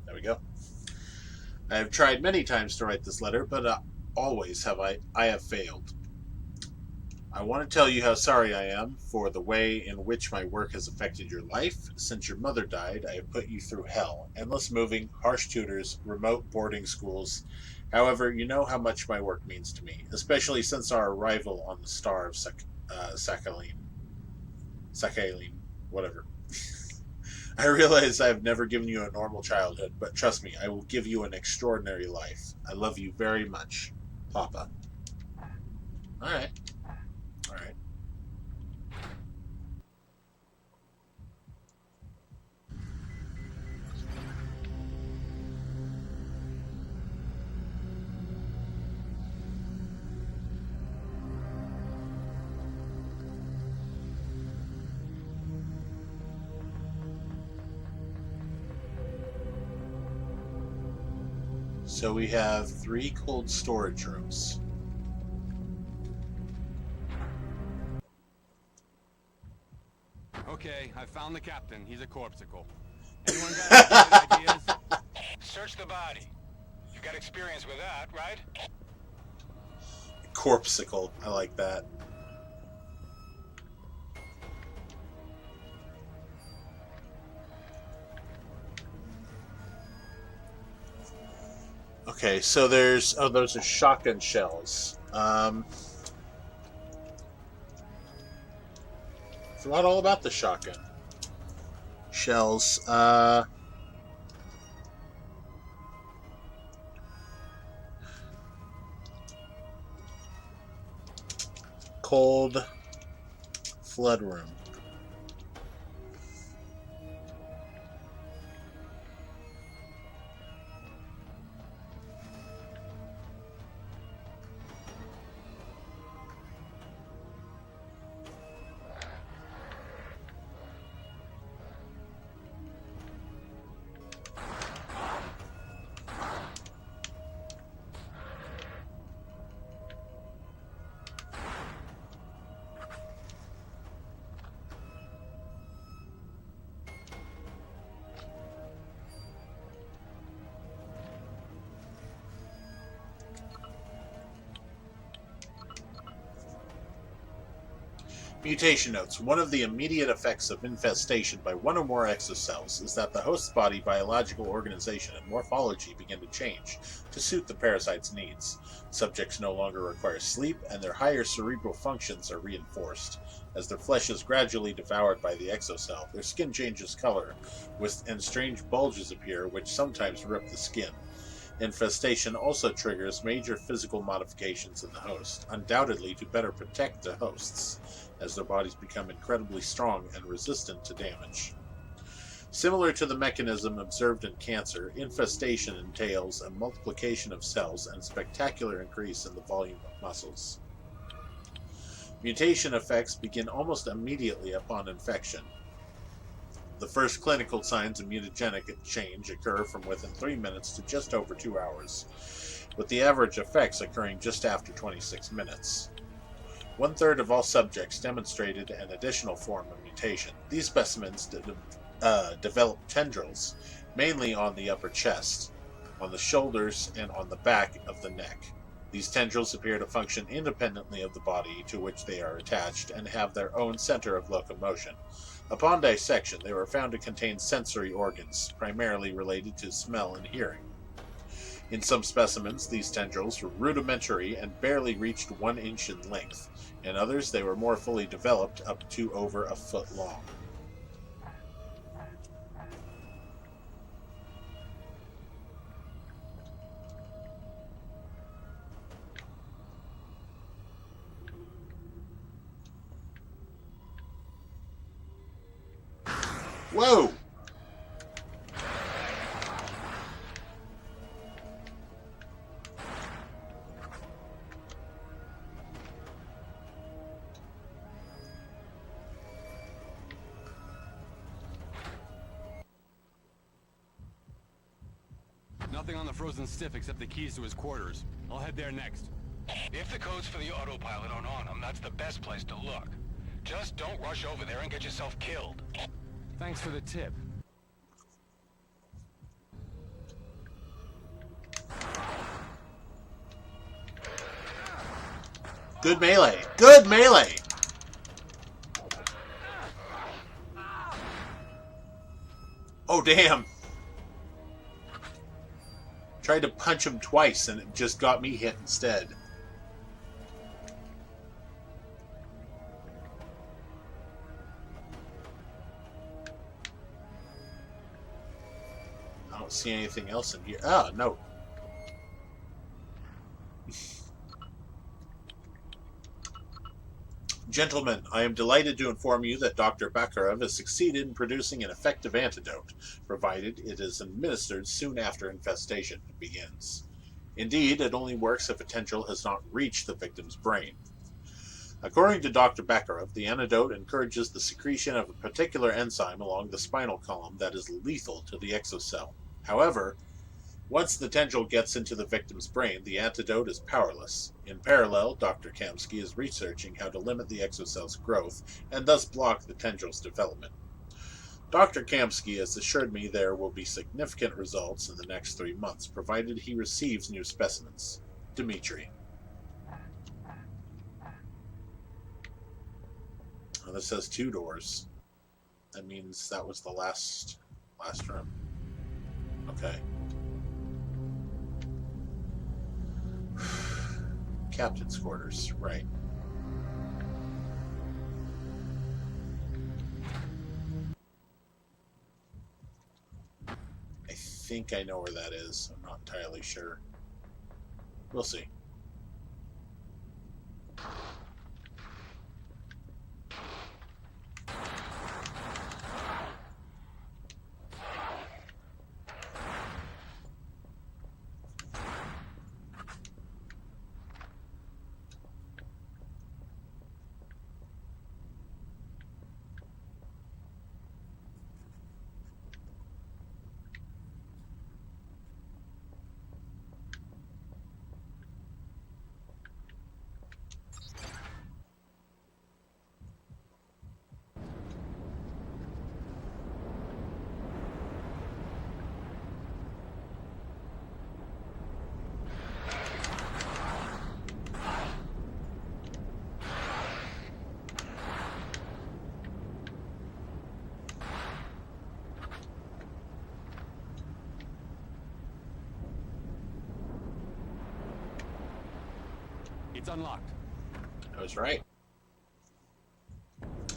There we go. I have tried many times to write this letter, but always have I have failed. I want to tell you how sorry I am for the way in which my work has affected your life. Since your mother died, I have put you through hell. Endless moving, harsh tutors, remote boarding schools. However, you know how much my work means to me, especially since our arrival on the star of Sakhalin, whatever. I realize I have never given you a normal childhood, but trust me, I will give you an extraordinary life. I love you very much. Papa. Alright. Alright. So we have 3 cold storage rooms. Okay, I found the captain. He's a corpsicle. Anyone got any ideas? Search the body. You got experience with that, right? Corpsicle. I like that. Okay, so there's... Oh, those are shotgun shells. Forgot all about the shotgun shells. Cold flood room. Mutation notes. One of the immediate effects of infestation by one or more exocells is that the host's body, biological organization, and morphology begin to change to suit the parasite's needs. Subjects no longer require sleep, and their higher cerebral functions are reinforced. As their flesh is gradually devoured by the exocell, their skin changes color, and strange bulges appear, which sometimes rip the skin. Infestation also triggers major physical modifications in the host, undoubtedly to better protect the hosts, as their bodies become incredibly strong and resistant to damage. Similar to the mechanism observed in cancer, infestation entails a multiplication of cells and a spectacular increase in the volume of muscles. Mutation effects begin almost immediately upon infection. The first clinical signs of mutagenic change occur from within 3 minutes to just over 2 hours, with the average effects occurring just after 26 minutes. 1/3 of all subjects demonstrated an additional form of mutation. These specimens develop tendrils, mainly on the upper chest, on the shoulders, and on the back of the neck. These tendrils appear to function independently of the body to which they are attached and have their own center of locomotion. Upon dissection, they were found to contain sensory organs, primarily related to smell and hearing. In some specimens, these tendrils were rudimentary and barely reached 1 inch in length. In others, they were more fully developed, up to over a foot long. Whoa! Nothing on the frozen stiff except the keys to his quarters. I'll head there next. If the codes for the autopilot aren't on him, that's the best place to look. Just don't rush over there and get yourself killed. Thanks for the tip. Good melee. Good melee! Oh, damn. Tried to punch him twice and it just got me hit instead. I don't see anything else in here. Ah, no. Gentlemen, I am delighted to inform you that Dr. Bakarev has succeeded in producing an effective antidote, provided it is administered soon after infestation begins. Indeed, it only works if potential has not reached the victim's brain. According to Dr. Bakarev, the antidote encourages the secretion of a particular enzyme along the spinal column that is lethal to the exocell. However, once the tendril gets into the victim's brain, the antidote is powerless. In parallel, Dr. Kamsky is researching how to limit the exocell's growth and thus block the tendril's development. Dr. Kamsky has assured me there will be significant results in the next 3 months, provided he receives new specimens. Dmitri. Oh, this says 2 doors. That means that was the last room. Okay. Captain's quarters, right. I think I know where that is. I'm not entirely sure. We'll see. It's unlocked. I was right.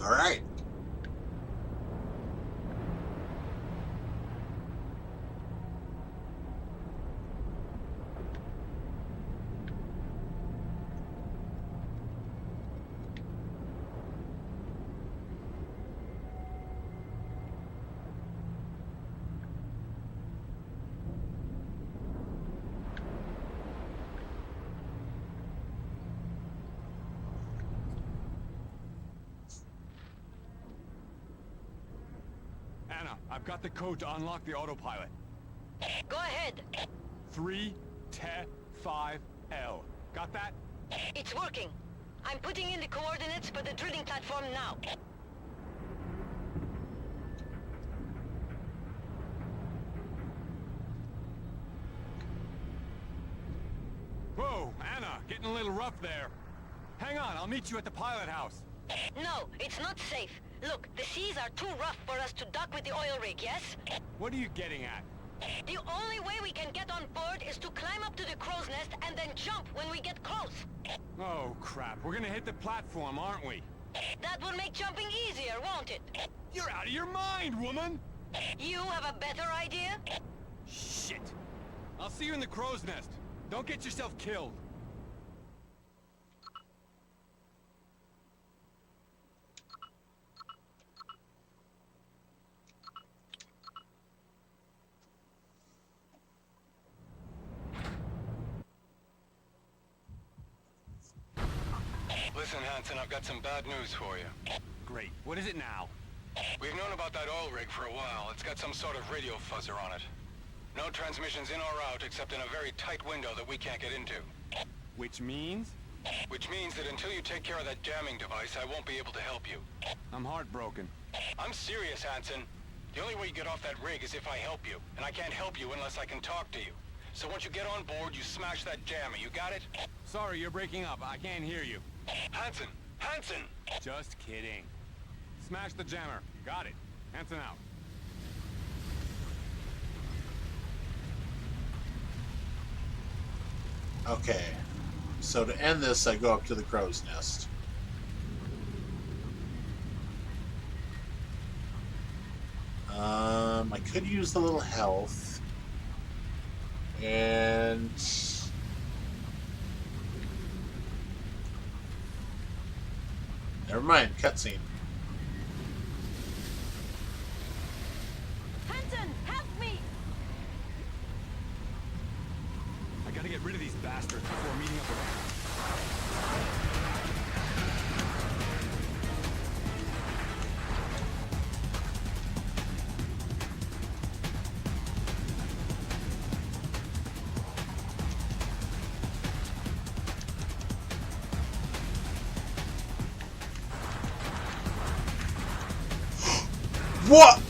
All right. Anna, I've got the code to unlock the autopilot. Go ahead. 3T5L. Got that? It's working. I'm putting in the coordinates for the drilling platform now. Whoa, Anna, getting a little rough there. Hang on, I'll meet you at the pilot house. No, it's not safe. Look, the seas are too rough for us to dock with the oil rig, yes? What are you getting at? The only way we can get on board is to climb up to the crow's nest and then jump when we get close. Oh, crap. We're gonna hit the platform, aren't we? That will make jumping easier, won't it? You're out of your mind, woman! You have a better idea? Shit. I'll see you in the crow's nest. Don't get yourself killed. Listen, Hanson, I've got some bad news for you. Great. What is it now? We've known about that oil rig for a while. It's got some sort of radio fuzzer on it. No transmissions in or out except in a very tight window that we can't get into. Which means? Which means that until you take care of that jamming device, I won't be able to help you. I'm heartbroken. I'm serious, Hanson. The only way you get off that rig is if I help you, and I can't help you unless I can talk to you. So once you get on board, you smash that jammer. You got it? Sorry, you're breaking up. I can't hear you. Hanson! Hanson! Just kidding. Smash the jammer. Got it. Hanson out. Okay. So to end this, I go up to the crow's nest. I could use the little health. And... never mind, cutscene. Hanson, help me! I gotta get rid of these bastards before meeting up with them. What?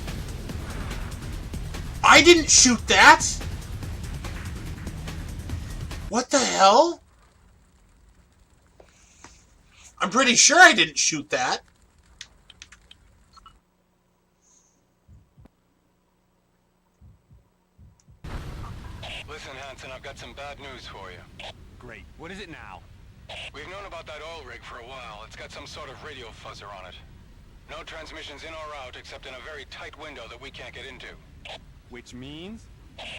I didn't shoot that! What the hell? I'm pretty sure I didn't shoot that. Listen, Hanson, I've got some bad news for you. Great. What is it now? We've known about that oil rig for a while. It's got some sort of radio fuzzer on it. No transmissions in or out except in a very tight window that we can't get into. Which means?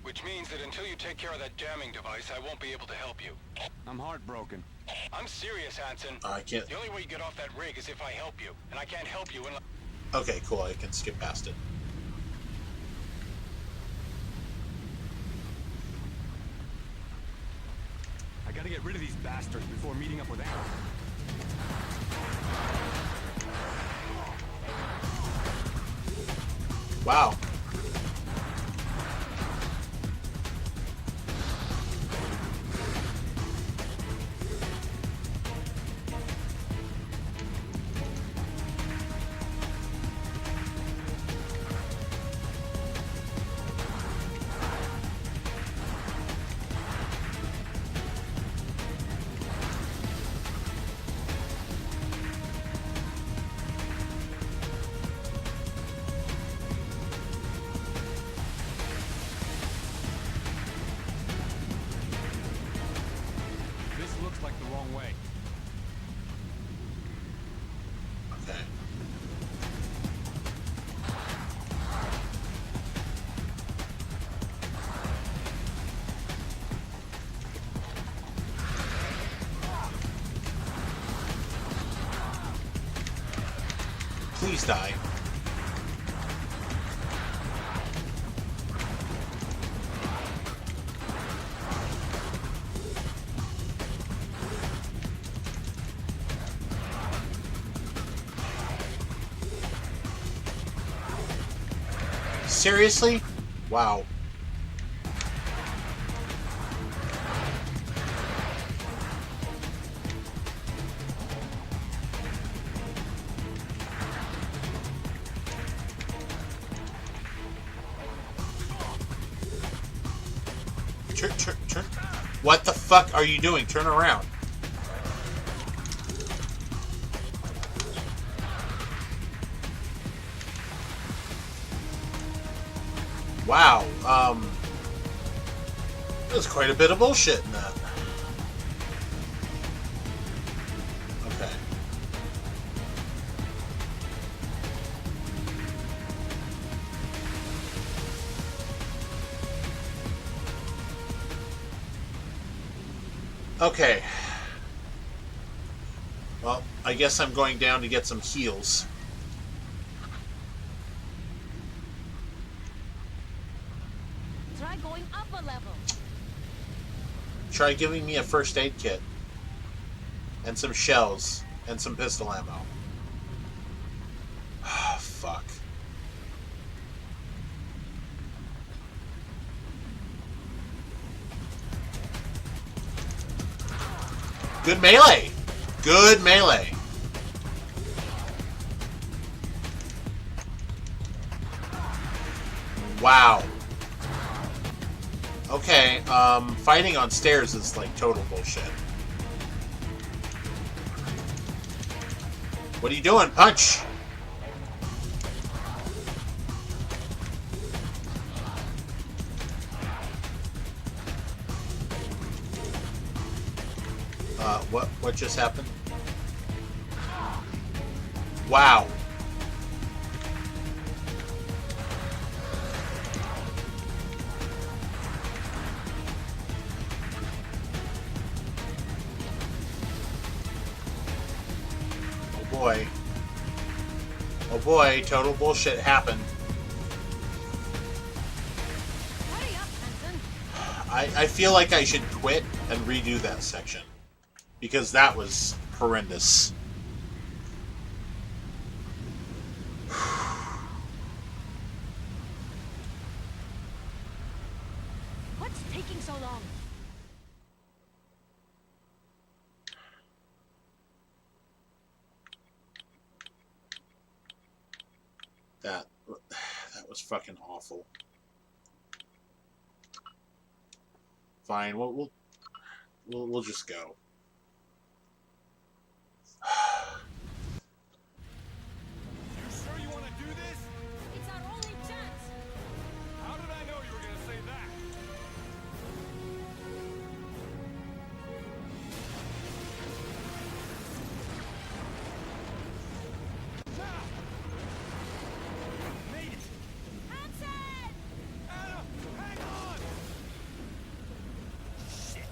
Which means that until you take care of that jamming device, I won't be able to help you. I'm heartbroken. I'm serious, Hanson. I can't... The only way you get off that rig is if I help you, and I can't help you unless... Okay, cool. I can skip past it. I gotta get rid of these bastards before meeting up with them. Wow. This looks like the wrong way. Okay. Please die. Seriously? Wow. Turn. What the fuck are you doing? Turn around. Wow, there's quite a bit of bullshit in that. Okay. Okay. Well, I guess I'm going down to get some heals. Try going up a level. Try giving me a first aid kit. And some shells. and some pistol ammo. Fuck. Good melee! Good melee! Wow. Okay, fighting on stairs is like total bullshit. What are you doing? Punch! What just happened? Wow. Oh boy. Oh boy, total bullshit happened. Hurry up, Hanson. I feel like I should quit and redo that section. Because that was horrendous. What's taking so long? That was fucking awful. Fine, we'll just go. You sure you want to do this? It's our only chance. How did I know you were gonna say that? Made it! Hanson! Anna, hang on! Shit!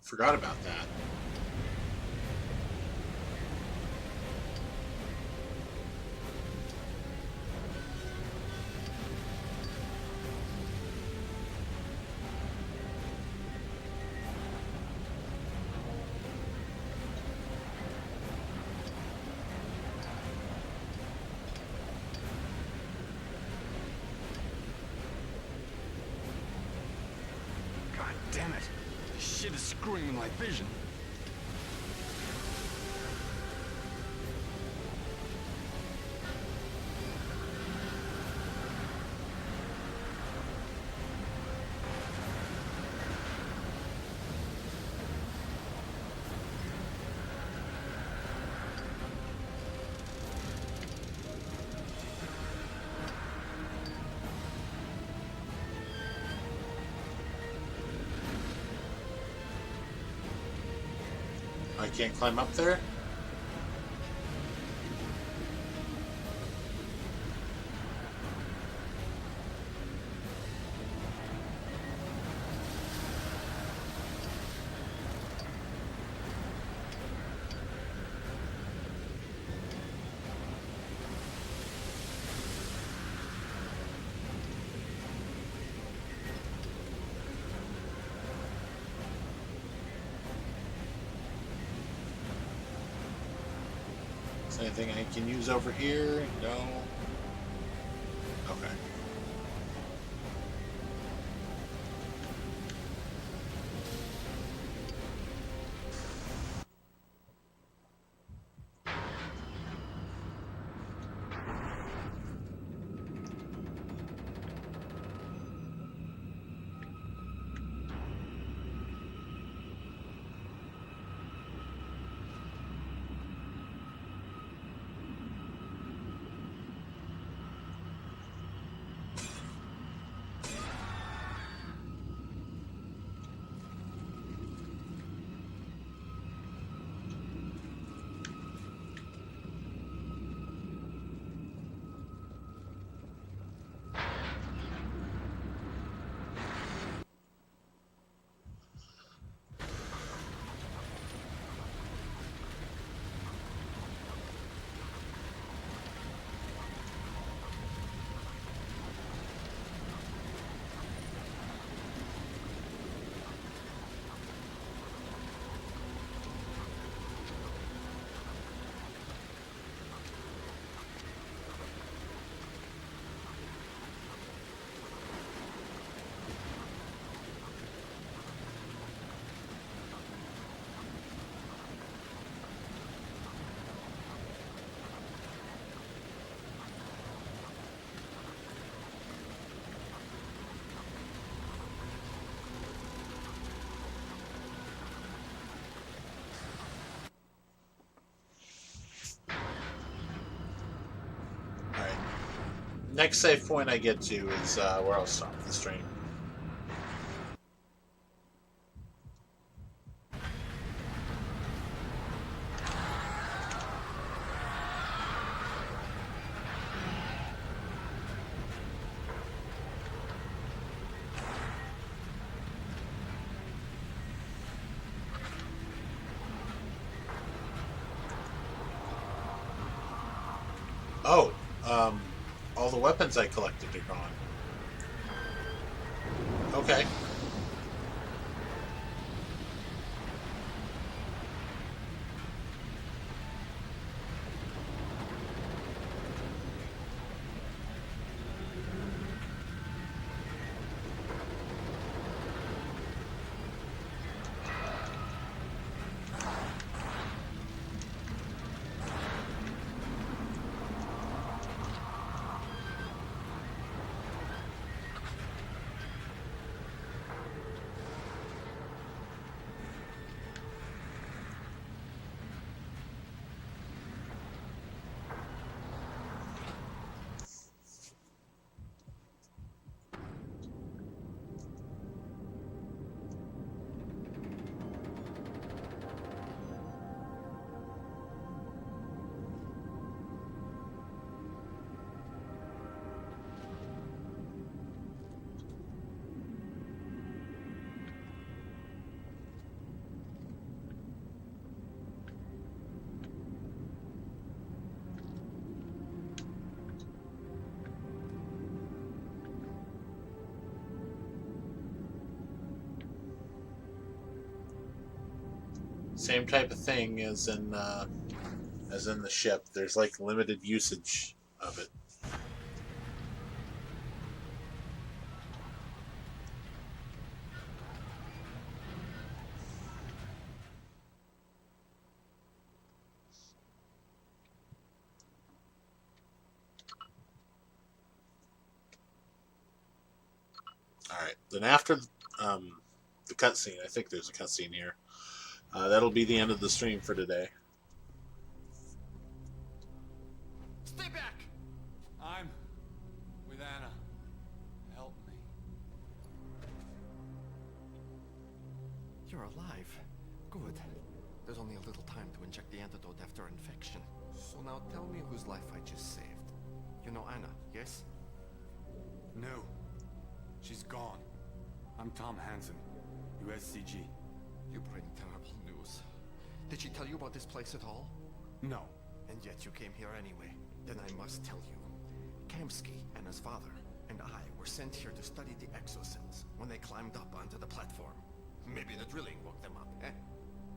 Forgot about that. God damn it! This shit is screwing with my vision. I can't climb up there? Is there anything I can use over here? No. Okay. next save point I get to is where I'll stop the stream. Oh, all the weapons I collected are gone. Okay. Same type of thing as in the ship. There's like limited usage of it. All right. Then after the cutscene, I think there's a cutscene here. That'll be the end of the stream for today. Stay back! I'm with Anna. Help me. You're alive. Good. There's only a little time to inject the antidote after infection. So now tell me whose life I just saved. You know Anna, yes? No. She's gone. I'm Tom Hansen, USCG. You bring terrible news. Did she tell you about this place at all? No. And yet you came here anyway. Then I must tell you. Kamsky and his father and I were sent here to study the exocells when they climbed up onto the platform. Maybe the drilling woke them up, eh?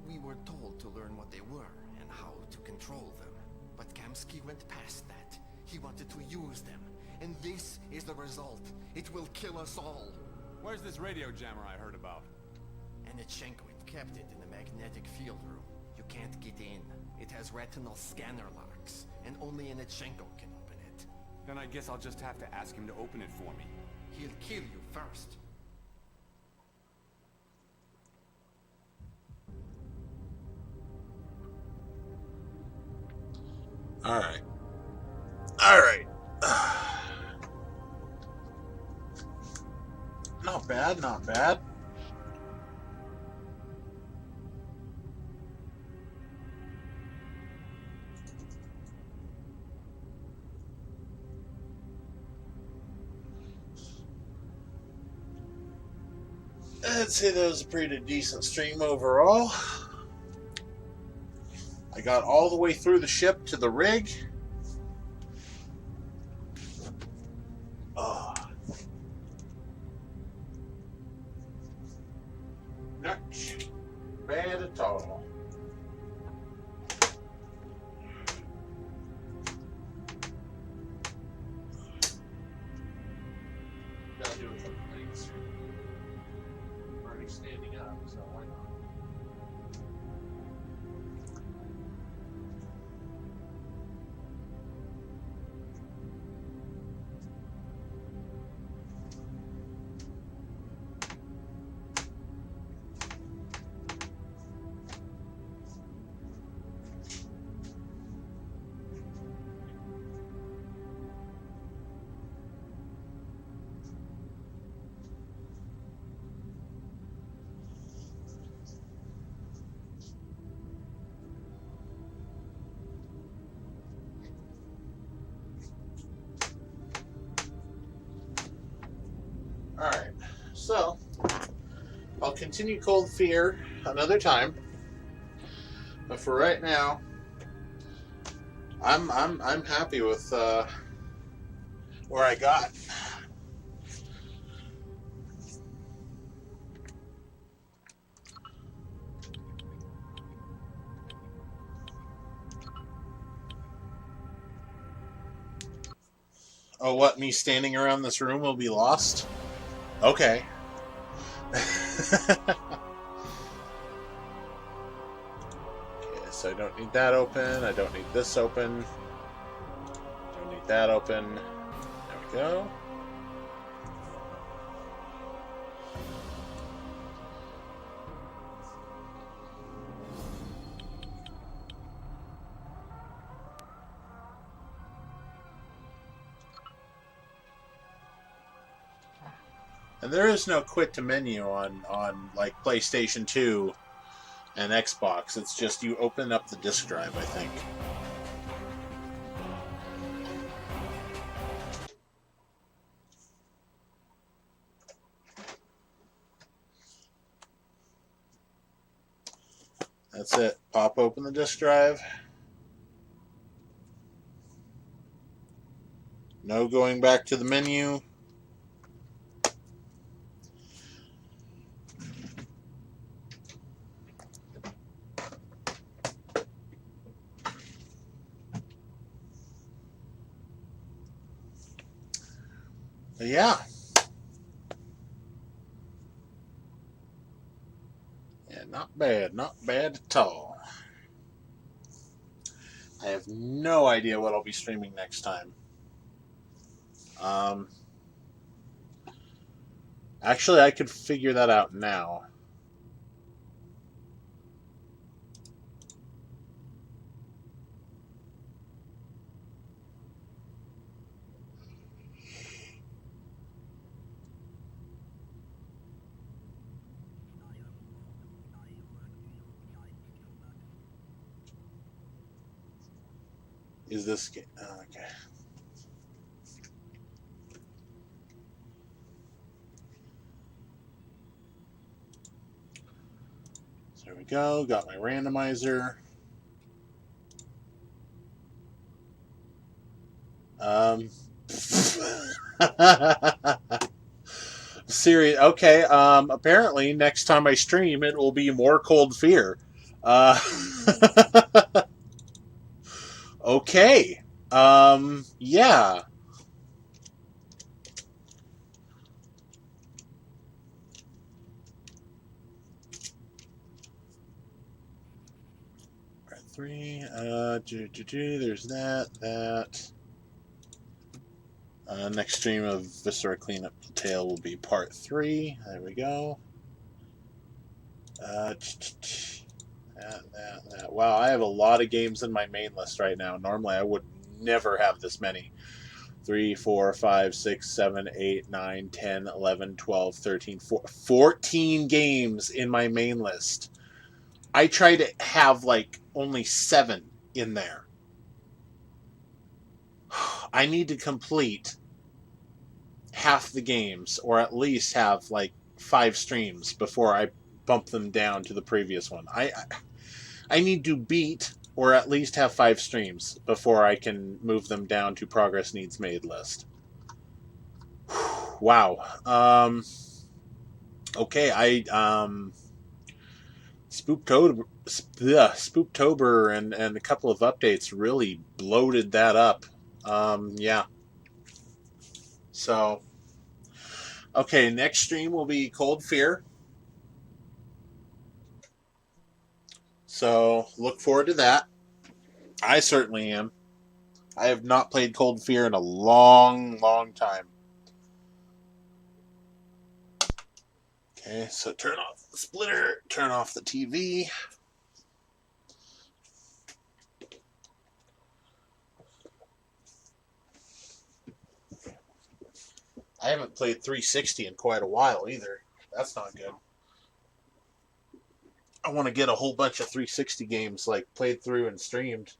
We were told to learn what they were and how to control them. But Kamsky went past that. He wanted to use them. And this is the result. It will kill us all. Where's this radio jammer I heard about? Anitchenko kept it in the magnetic field room. You can't get in. It has retinal scanner locks, and only Anitchenko can open it. Then I guess I'll just have to ask him to open it for me. He'll kill you first. Alright. Alright. Not bad, not bad. I'd say that was a pretty decent stream overall. I got all the way through the ship to the rig. Not bad at all. Gotta do a couple things. I'm already standing up, so why not? Alright, so I'll continue Cold Fear another time. But for right now, I'm happy with where I got. Oh, what? Me standing around this room will be lost? Okay. Okay, so I don't need that open. I don't need this open. Don't need that open. There we go. And there is no quit to menu on like PlayStation 2 and Xbox. It's just you open up the disk drive, I think. That's it. Pop open the disk drive. No going back to the menu. Yeah. Yeah, not bad. Not bad at all. I have no idea what I'll be streaming next time. Actually, I could figure that out now. Is this game? Okay. So there we go. Got my randomizer. Serious. Okay. Apparently, next time I stream, it will be more Cold Fear. Okay. Yeah. Part 3. There's that. Next stream of Viscera Cleanup Detail will be part 3. There we go. That. Wow, I have a lot of games in my main list right now. Normally, I would never have this many. 3, 4, 5, 6, 7, 8, 9, 10, 11, 12, 13, 14 games in my main list. I try to have, like, only 7 in there. I need to complete half the games, or at least have, like, 5 streams before I bump them down to the previous one. I need to beat, or at least have 5 streams before I can move them down to Progress Needs Made list. Wow. Okay, Spooktober and a couple of updates really bloated that up. Yeah. So, okay, next stream will be Cold Fear. So, look forward to that. I certainly am. I have not played Cold Fear in a long, long time. Okay, so turn off the splitter, turn off the TV. I haven't played 360 in quite a while either. That's not good. I want to get a whole bunch of 360 games like played through and streamed,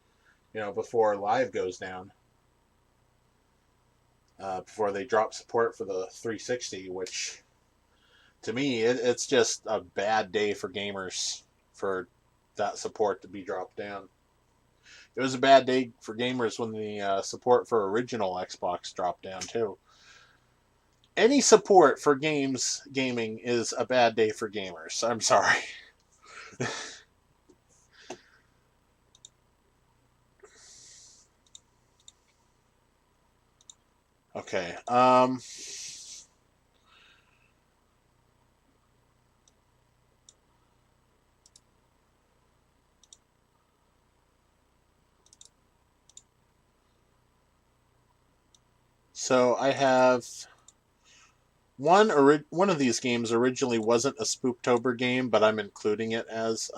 before live goes down. before they drop support for the 360, which to me it's just a bad day for gamers for that support to be dropped down. It was a bad day for gamers when the support for original Xbox dropped down too. Any support for gaming is a bad day for gamers. I'm sorry. Okay. So I have one of these games originally wasn't a Spooktober game, but I'm including it as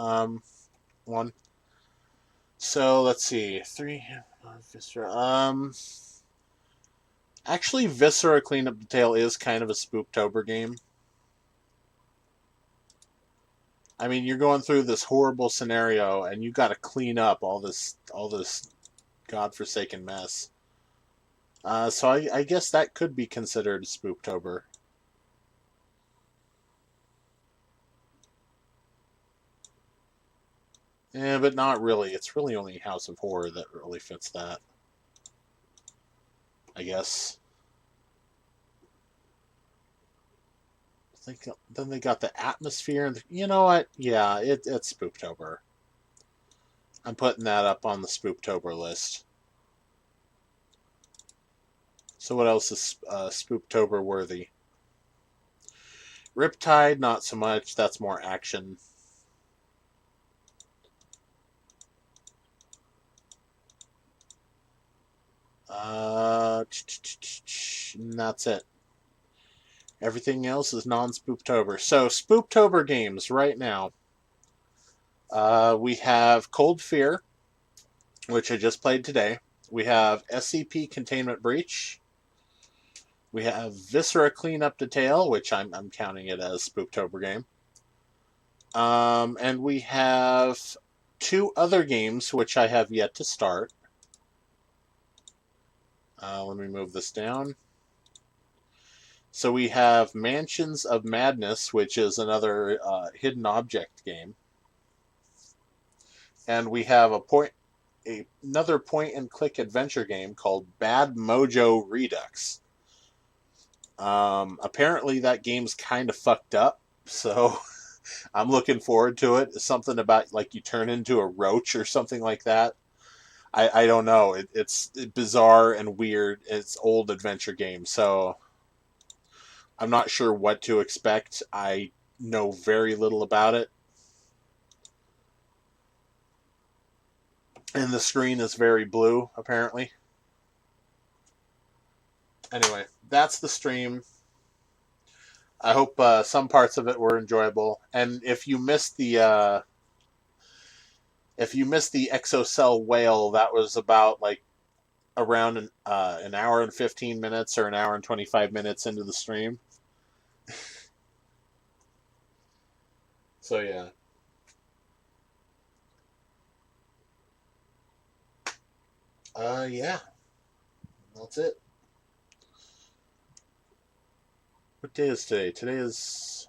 one. So let's see, Viscera. Actually, Viscera Cleanup Detail is kind of a Spooktober game. I mean, you're going through this horrible scenario, and you got to clean up all this godforsaken mess. So I guess that could be considered Spooktober. Yeah, but not really. It's really only House of Horror that really fits that, I guess. Then they got the atmosphere, and you know what? Yeah, it's Spooktober. I'm putting that up on the Spooktober list. So what else is Spooktober worthy? Riptide, not so much. That's more action. And that's it. Everything else is non-Spooktober. So, Spooktober games right now. We have Cold Fear, which I just played today. We have SCP Containment Breach. We have Viscera Cleanup Detail, which I'm counting it as Spooktober game. And we have 2 other games, which I have yet to start. Let me move this down. So we have Mansions of Madness, which is another hidden object game. And we have another point-and-click adventure game called Bad Mojo Redux. Apparently that game's kind of fucked up, so I'm looking forward to it. It's something about, like, you turn into a roach or something like that. I don't know. It's bizarre and weird. It's old adventure game, so I'm not sure what to expect. I know very little about it. And the screen is very blue, apparently. Anyway, that's the stream. I hope some parts of it were enjoyable. And if you missed the Exocell whale, that was about like around an hour and 15 minutes or an hour and 25 minutes into the stream. So yeah. Yeah. That's it. What day is today? Today is...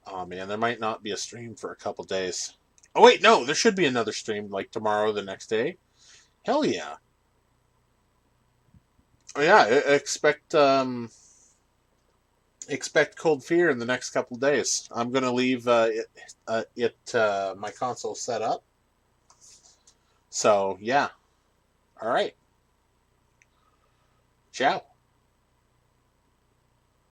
Oh man, there might not be a stream for a couple days. Oh wait, no, there should be another stream like tomorrow, the next day. Hell yeah. Oh yeah, expect Cold Fear in the next couple days. I'm gonna leave my console set up. So yeah. All right. Ciao.